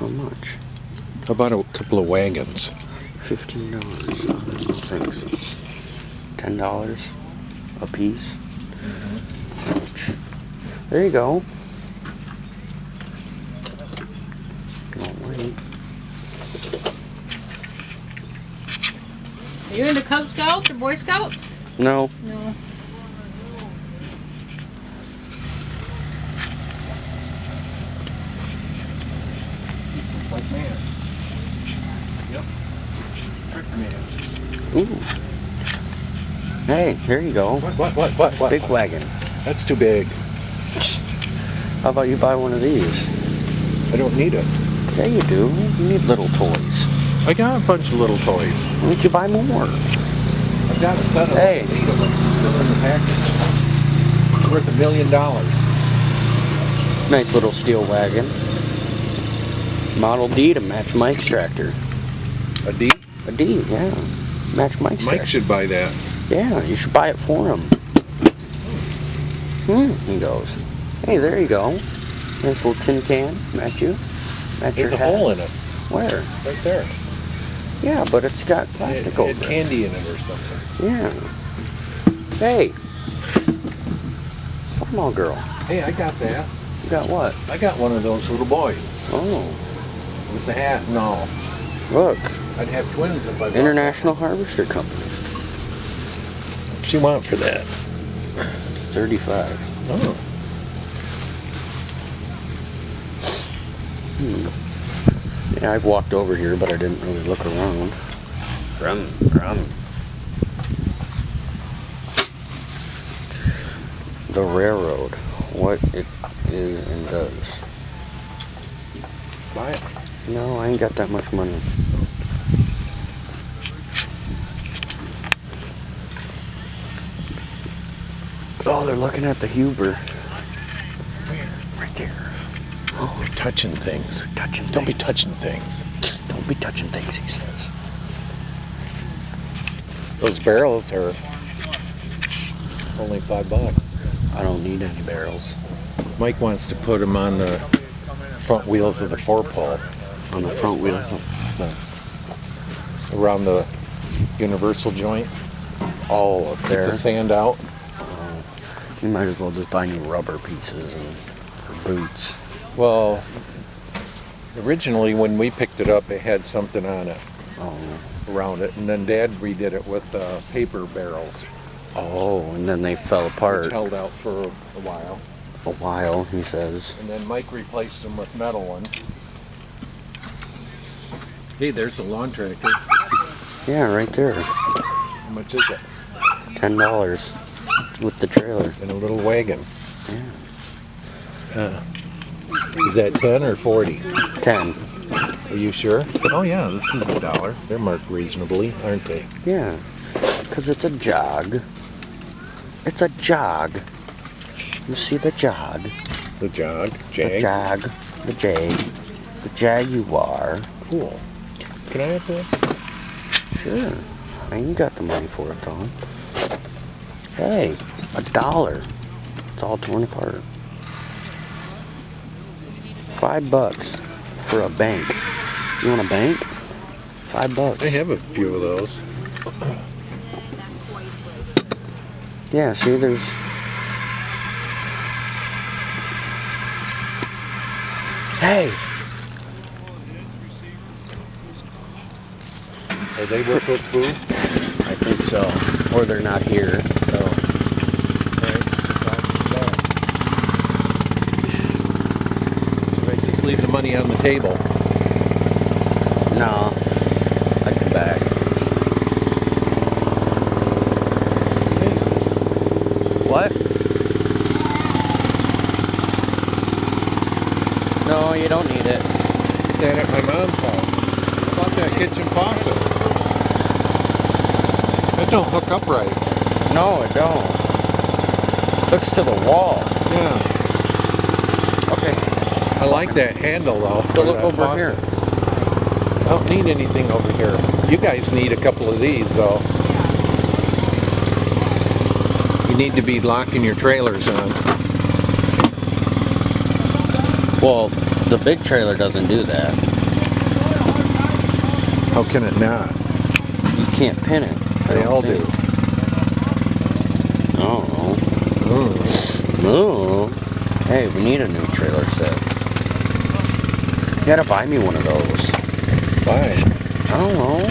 Speaker 1: How much?
Speaker 5: How about a couple of wagons?
Speaker 1: $15. Thanks. $10 a piece. Ouch. There you go. Don't wait.
Speaker 6: Are you into Cub Scouts or Boy Scouts?
Speaker 1: No.
Speaker 6: No.
Speaker 5: Like masks. Yep. Trick masks.
Speaker 1: Ooh. Hey, here you go.
Speaker 5: What?
Speaker 1: Big wagon.
Speaker 5: That's too big.
Speaker 1: How about you buy one of these?
Speaker 5: I don't need it.
Speaker 1: Yeah, you do. You need little toys.
Speaker 5: I got a bunch of little toys.
Speaker 1: Why don't you buy more?
Speaker 5: I've got a set of
Speaker 1: Hey.
Speaker 5: 8 of them still in the package. It's worth $1 million.
Speaker 1: Nice little steel wagon. Model D to match Mike's tractor.
Speaker 5: A D?
Speaker 1: A D, yeah. Match Mike's
Speaker 5: Mike
Speaker 1: tractor.
Speaker 5: should buy that.
Speaker 1: Yeah, you should buy it for him. He goes. Hey, there you go. Nice little tin can. Match you. Match
Speaker 5: There's a
Speaker 1: your hat.
Speaker 5: hole in it.
Speaker 1: Where?
Speaker 5: Right there.
Speaker 1: Yeah, but it's got plastic
Speaker 5: It
Speaker 1: over
Speaker 5: had
Speaker 1: it.
Speaker 5: candy in it or something.
Speaker 1: Yeah. Hey. Come on, girl.
Speaker 5: Hey, I got that.
Speaker 1: You got what?
Speaker 5: I got one of those little boys
Speaker 1: Oh,
Speaker 5: with the hat and all.
Speaker 1: look.
Speaker 5: I'd have twins if I bought
Speaker 1: International Harvester Company.
Speaker 5: that. What you want for that?
Speaker 1: 35.
Speaker 5: Oh.
Speaker 1: Yeah, I've walked over here, but I didn't really look around. Rum. The railroad. What it is and does.
Speaker 5: Buy it.
Speaker 1: No, I ain't got that much money. Oh, they're looking at the Huber. Right there.
Speaker 5: Oh, they're touching things.
Speaker 1: Touching
Speaker 5: Don't be
Speaker 1: things.
Speaker 5: touching things.
Speaker 1: Don't be touching things, he says.
Speaker 5: Those barrels are only $5.
Speaker 1: I don't need any barrels.
Speaker 5: Mike wants to put them on the front wheels of the 4-pole
Speaker 1: On the front wheels.
Speaker 5: around the universal joint.
Speaker 1: Oh, up
Speaker 5: Get
Speaker 1: there.
Speaker 5: the sand out.
Speaker 1: You might as well just buy new rubber pieces and boots.
Speaker 5: Well, originally when we picked it up, it had something on it
Speaker 1: Oh.
Speaker 5: around it, and then Dad redid it with paper barrels,
Speaker 1: Oh, and then they fell
Speaker 5: which
Speaker 1: apart
Speaker 5: held out for a while.
Speaker 1: a while, he says.
Speaker 5: And then Mike replaced them with metal ones. Hey, there's a lawn tractor.
Speaker 1: Yeah, right there.
Speaker 5: How much is it?
Speaker 1: $10 with the trailer.
Speaker 5: And a little wagon.
Speaker 1: Yeah.
Speaker 5: Is that 10 or 40?
Speaker 1: 10.
Speaker 5: Are you sure? Oh yeah, this is $1. They're marked reasonably, aren't they?
Speaker 1: Yeah. Because it's a jog. It's a jog. You see the jog.
Speaker 5: The jog.
Speaker 1: The
Speaker 5: Jag.
Speaker 1: jag. The jag. The Jaguar.
Speaker 5: Cool. Can I have this?
Speaker 1: Sure. I ain't got the money for it, Tom. Hey, $1. It's all torn apart. $5 for a bank. You want a bank? $5.
Speaker 5: I have a few of those.
Speaker 1: Yeah, see, there's... Hey!
Speaker 5: Are they with this food?
Speaker 1: I think so. Or they're not here.
Speaker 5: No. Right, just leave the money on the table.
Speaker 1: No. I come back. What? No, you don't need it.
Speaker 5: Get that at my mom's house. How about that kitchen faucet? That don't hook up right.
Speaker 1: No, it don't. Hooks to the wall.
Speaker 5: Yeah.
Speaker 1: Okay.
Speaker 5: I like that handle though.
Speaker 1: Let's go
Speaker 5: for
Speaker 1: look
Speaker 5: that
Speaker 1: over
Speaker 5: faucet.
Speaker 1: here.
Speaker 5: I don't need anything over here. You guys need a couple of these though. You need to be locking your trailers on.
Speaker 1: Well, the big trailer doesn't do that.
Speaker 5: How can it not?
Speaker 1: You can't pin it.
Speaker 5: They all do.
Speaker 1: I don't know. No. Hey, we need a new trailer set. You gotta buy me one of those.
Speaker 5: Why?
Speaker 1: I don't know.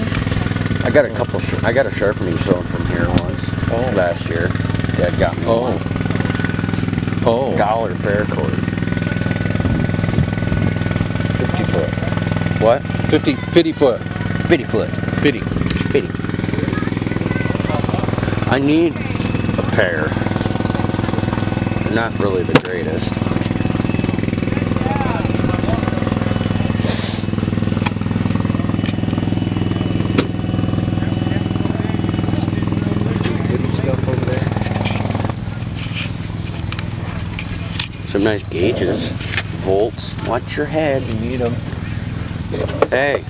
Speaker 1: I got a couple. I got a sharpening stone from here once.
Speaker 5: Oh.
Speaker 1: Last year. Dad got me one.
Speaker 5: Oh.
Speaker 1: $1 paracord.
Speaker 5: 50 foot.
Speaker 1: What?
Speaker 5: 50 foot.
Speaker 1: 50 foot.
Speaker 5: 50.
Speaker 1: 50. I need a pair. They're not really the greatest.
Speaker 5: Little stuff over there.
Speaker 1: Some nice gauges. Volts. Watch your head.
Speaker 5: You need them.
Speaker 1: Hey.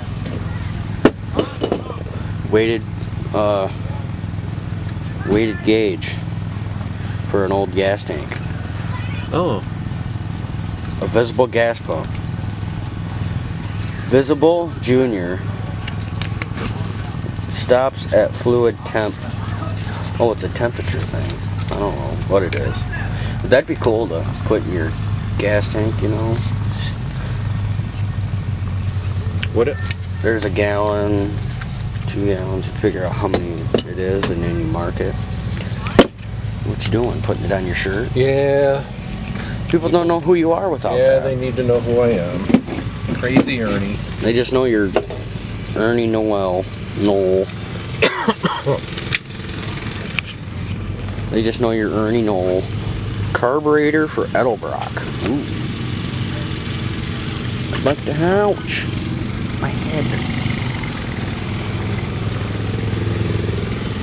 Speaker 1: Weighted gauge for an old gas tank.
Speaker 5: Oh.
Speaker 1: A visible gas pump. Visible Junior. Stops at fluid temp. Oh, it's a temperature thing. I don't know what it is. But that'd be cool to put in your gas tank, you know.
Speaker 5: Would it?
Speaker 1: There's a gallon, 2 gallons. You figure out how many it is, and then you mark it. What you doing? Putting it on your shirt?
Speaker 5: Yeah.
Speaker 1: People don't know who you are without
Speaker 5: Yeah,
Speaker 1: that.
Speaker 5: they need to know who I am. Crazy Ernie.
Speaker 1: They just know you're Ernie Noel. They just know you're Ernie Knoll. Carburetor for Edelbrock. Ooh. I'd like to ouch. My head.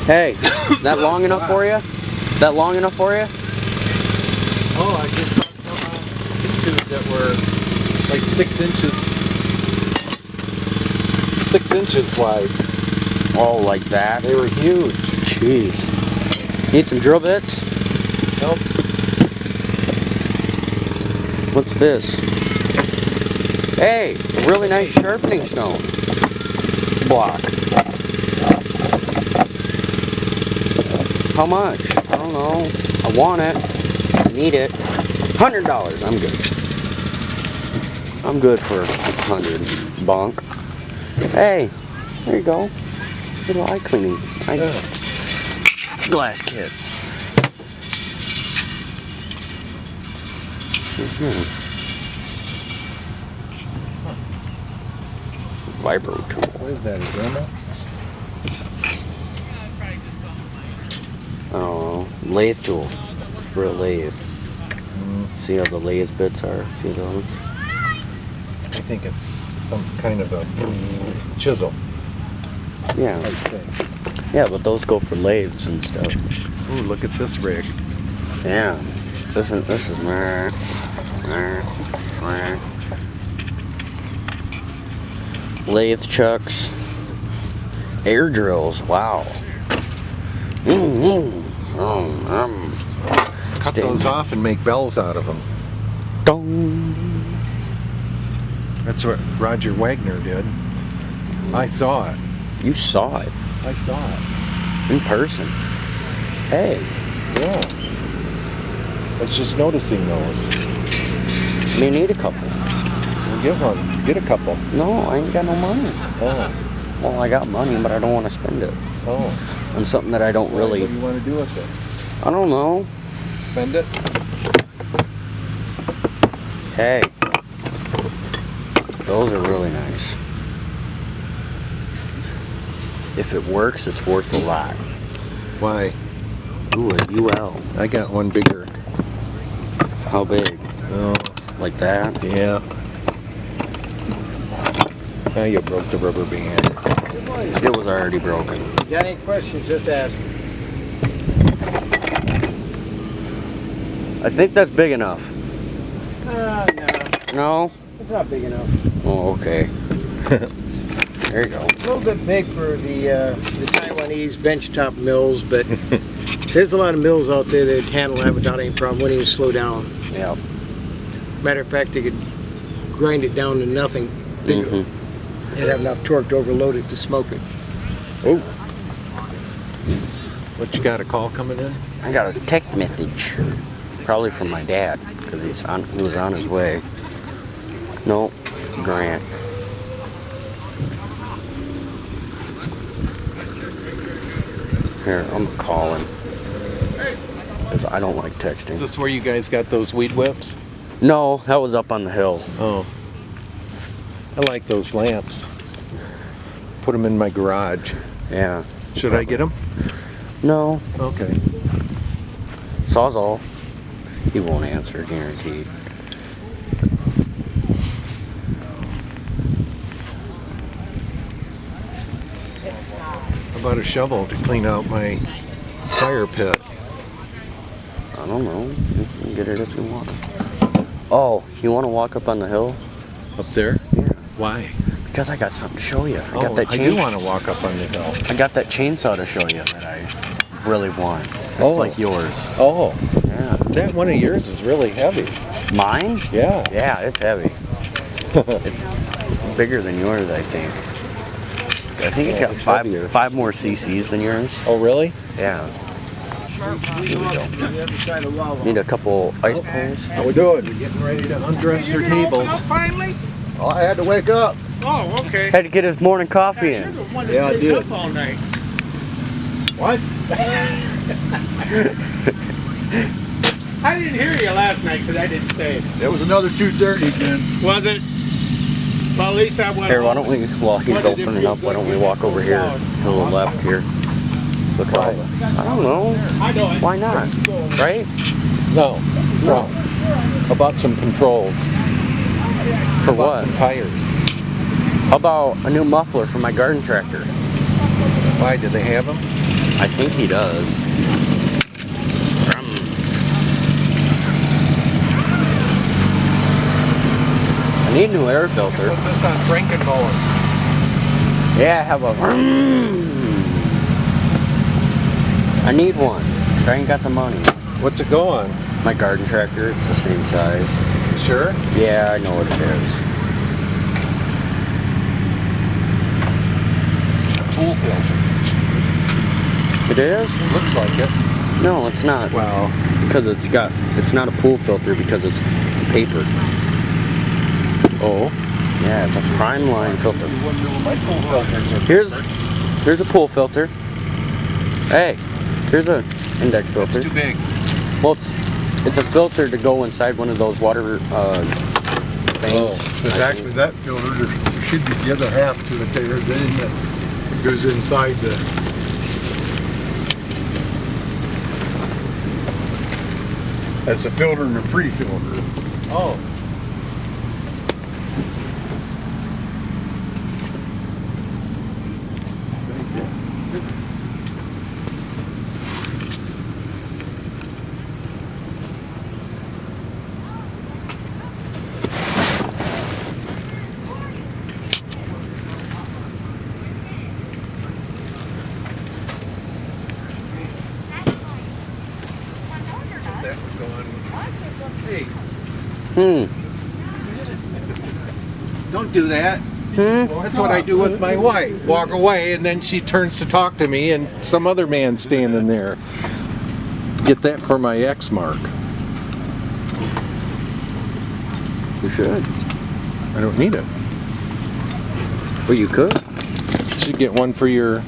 Speaker 1: Hey, that long enough for you? That long enough for you?
Speaker 5: Oh, I just saw some on YouTube that were like 6 inches. 6 inches wide.
Speaker 1: Oh, like that?
Speaker 5: They were huge.
Speaker 1: Jeez. Need some drill bits?
Speaker 5: Nope.
Speaker 1: What's this? Hey, a really nice sharpening stone block. How much? I don't know. I want it. I need it. $100. I'm good. I'm good for 100. Bonk. Hey, there you go. Little eye cleaning. Glass kit. Vibro tool.
Speaker 5: What is that, a German?
Speaker 1: I don't know. Lathe tool. It's for a lathe. See how the lathe bits are? See those?
Speaker 5: I think it's some kind of a chisel.
Speaker 1: Yeah.
Speaker 5: I think.
Speaker 1: Yeah, but those go for lathes and stuff.
Speaker 5: Ooh, look at this rig.
Speaker 1: Yeah. This is lathe chucks, air drills. Wow.
Speaker 5: Cut those off and make bells out of them.
Speaker 1: Dong.
Speaker 5: That's what Roger Wagner did. I saw it.
Speaker 1: You saw it
Speaker 5: I saw it.
Speaker 1: in person. Hey,
Speaker 5: Yeah. I was just noticing those.
Speaker 1: me need a couple.
Speaker 5: Well, get one. Get a couple.
Speaker 1: No, I ain't got no money.
Speaker 5: Oh.
Speaker 1: Well, I got money, but I don't want to spend it
Speaker 5: Oh.
Speaker 1: on something that I don't really.
Speaker 5: What do you want to do with it?
Speaker 1: I don't know.
Speaker 5: Spend it?
Speaker 1: Hey, those are really nice. If it works, it's worth a lot.
Speaker 5: Why?
Speaker 1: Ooh, a UL.
Speaker 5: I got one bigger.
Speaker 1: How big?
Speaker 5: Oh,
Speaker 1: Like that?
Speaker 5: yeah. Now you broke the rubber band.
Speaker 1: It was already broken.
Speaker 7: You got any questions, just ask.
Speaker 1: I think that's big enough.
Speaker 7: No,
Speaker 1: No?
Speaker 7: it's not big enough.
Speaker 1: Oh, okay. There you go.
Speaker 7: It's a little bit big for the Taiwanese benchtop mills, but there's a lot of mills out there that handle that without any problem. Wouldn't even slow down.
Speaker 1: Yeah.
Speaker 7: Matter of fact, they could grind it down to nothing. They'd have enough torque to overload it to smoke it.
Speaker 5: Oh. What, you got a call coming in?
Speaker 1: I got a text message. Probably from my dad, because he was on his way. No, Grant. Here, I'm calling. Because I don't like
Speaker 5: Is
Speaker 1: texting.
Speaker 5: this where you guys got those weed whips?
Speaker 1: No, that was up on the hill.
Speaker 5: Oh. I like those lamps. Put them in my garage.
Speaker 1: Yeah.
Speaker 5: Should I get them?
Speaker 1: No,
Speaker 5: Okay.
Speaker 1: Sawzall. He won't answer, guaranteed.
Speaker 5: How about a shovel to clean out my fire pit?
Speaker 1: I don't know. You can get it if you want. Oh, you want to walk up on the hill?
Speaker 5: Up there?
Speaker 1: Yeah.
Speaker 5: Why?
Speaker 1: Because I got something to show you. I
Speaker 5: Oh,
Speaker 1: got that
Speaker 5: I do
Speaker 1: chainsaw.
Speaker 5: want to walk up on the hill.
Speaker 1: I got that chainsaw to show you that I really want. It's
Speaker 5: Oh.
Speaker 1: like yours.
Speaker 5: Oh,
Speaker 1: Yeah.
Speaker 5: that one of yours is really heavy.
Speaker 1: Mine?
Speaker 5: Yeah.
Speaker 1: Yeah, it's heavy. It's bigger than yours, I think. I think it's
Speaker 5: Yeah,
Speaker 1: got
Speaker 5: it's heavier.
Speaker 1: five more cc's than yours.
Speaker 5: Oh, really?
Speaker 1: Yeah. Here we go. Need a couple ice poles.
Speaker 2: How we doing?
Speaker 5: Getting ready to undress their tables.
Speaker 7: Finally?
Speaker 2: Oh, I had to wake up.
Speaker 7: Oh, okay.
Speaker 1: Had to get his morning coffee in.
Speaker 2: Yeah, I did.
Speaker 7: All night.
Speaker 2: What?
Speaker 7: I didn't hear you last night because I didn't stay.
Speaker 2: It was another 2:30 then.
Speaker 7: Was it? Well, at least I went.
Speaker 1: Here, why don't we, while he's opening up, why don't we walk over here to the left here? Look at all the, I don't know.
Speaker 7: I know it.
Speaker 1: Why not? Right?
Speaker 5: No. Wrong. About some controls.
Speaker 1: For
Speaker 5: About
Speaker 1: what?
Speaker 5: some tires.
Speaker 1: How about a new muffler for my garden tractor?
Speaker 5: Why, do they have them?
Speaker 1: I think he does. I need a new air filter.
Speaker 5: Put this on Frankenmower.
Speaker 1: Yeah, I have a. I need one. I ain't got the money.
Speaker 5: What's it go on?
Speaker 1: My garden tractor, it's the same size.
Speaker 5: Sure?
Speaker 1: Yeah, I know what it is.
Speaker 5: Pool filter.
Speaker 1: It is?
Speaker 5: Looks like it.
Speaker 1: No, it's not.
Speaker 5: Well,
Speaker 1: Because it's not a pool filter because it's paper.
Speaker 5: oh.
Speaker 1: Yeah, it's a prime line filter.
Speaker 5: My pool filters are
Speaker 1: Here's a pool filter. Hey, here's a index
Speaker 5: It's
Speaker 1: filter.
Speaker 5: too big.
Speaker 1: Well, it's a filter to go inside one of those water things.
Speaker 2: There's actually that filter. There should be the other half to it there. Then it goes inside the. That's the filter and the pre-filter.
Speaker 5: Oh. Don't do that. That's what I do with my wife. Walk away, and then she turns to talk to me, and some other man standing there. Get that for my X mark.
Speaker 1: You should.
Speaker 5: I don't need it.
Speaker 1: Well, you could.
Speaker 5: You should get one for your.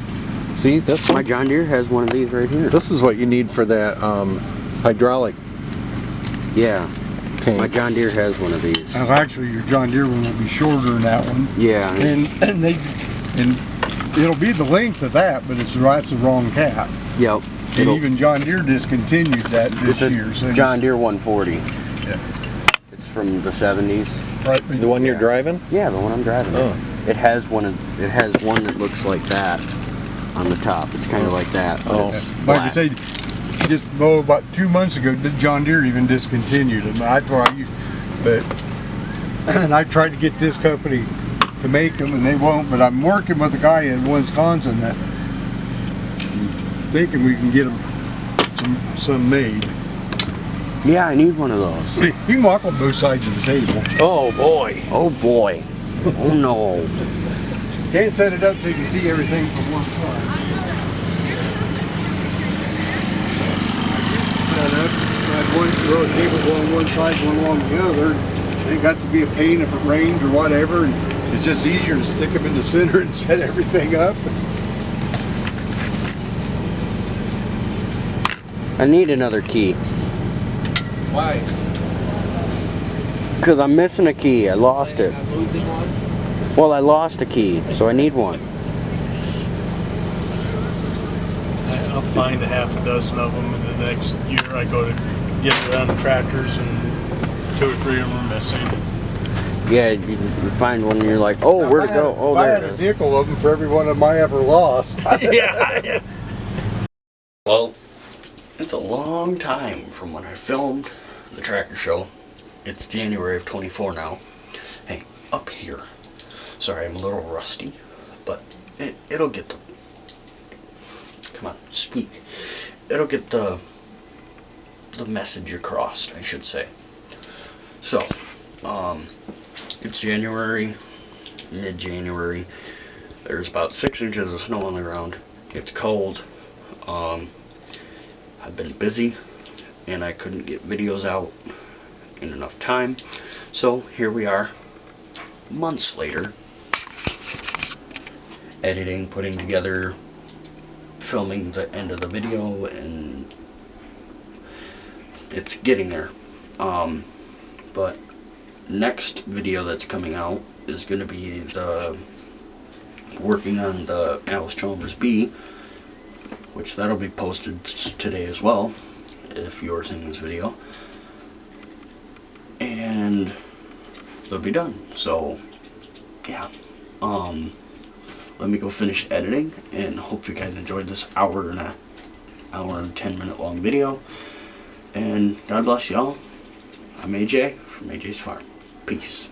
Speaker 5: See, that's
Speaker 1: My John Deere has one of these right here.
Speaker 5: This is what you need for that hydraulic
Speaker 1: Yeah.
Speaker 5: tank.
Speaker 1: My John Deere has one of these.
Speaker 8: Actually, your John Deere one will be shorter than that one.
Speaker 1: Yeah.
Speaker 8: And it'll be the length of that, but that's the wrong cap.
Speaker 1: Yep.
Speaker 8: And even John Deere discontinued that this
Speaker 1: It's
Speaker 8: year.
Speaker 1: a
Speaker 8: So
Speaker 1: John Deere 140.
Speaker 8: Yeah.
Speaker 1: It's from the 70s.
Speaker 8: Right,
Speaker 5: The one you're driving?
Speaker 1: Yeah, the one I'm driving.
Speaker 5: Oh.
Speaker 1: It has one that looks like that on the top. It's kind of like that. But it's
Speaker 8: like I
Speaker 1: flat.
Speaker 8: say, just about 2 months ago, John Deere even discontinued it. That's what I used, but and I tried to get this company to make them, and they won't. But I'm working with a guy in Wisconsin that thinking we can get them some made.
Speaker 1: Yeah, I need one of those.
Speaker 8: You can walk on both sides of the table.
Speaker 5: Oh boy.
Speaker 1: Oh boy. Oh no.
Speaker 8: Can't set it up so you can see everything from one side. Set up, I had one row of cable going one side, one along the other. It ain't got to be a pain if it rained or whatever. And it's just easier to stick them in the center and set everything up.
Speaker 1: I need another key.
Speaker 5: Why?
Speaker 1: Because I'm missing a key. I lost it.
Speaker 5: I'm losing one?
Speaker 1: Well, I lost a key, so I need one.
Speaker 9: I'll find a half a dozen of them, and the next year I go to get around the tractors, and 2 or 3 of them are missing.
Speaker 1: Yeah, you find one and you're like, oh, where'd it go? Oh,
Speaker 8: I
Speaker 1: there
Speaker 8: had
Speaker 1: it
Speaker 8: a
Speaker 1: is.
Speaker 8: vehicle of them for every one of them I ever lost.
Speaker 9: Yeah.
Speaker 1: Well, it's a long time from when I filmed the tractor show. It's January of 24 now. Hey, up here. Sorry, I'm a little rusty, but it'll get the... Come on, speak. It'll get the message across, I should say. So, it's January, mid-January. There's about 6 inches of snow on the ground. It's cold. I've been busy, and I couldn't get videos out in enough time. So here we are, months later, editing, putting together, filming the end of the video, and it's getting there. But next video that's coming out is going to be the working on the Allis B, which that'll be posted today as well, if you're seeing this video, and they'll be done. So yeah, let me go finish editing, and hope you guys enjoyed this hour and 10 minute long video, and God bless y'all. I'm AJ from AJ's Farm. Peace.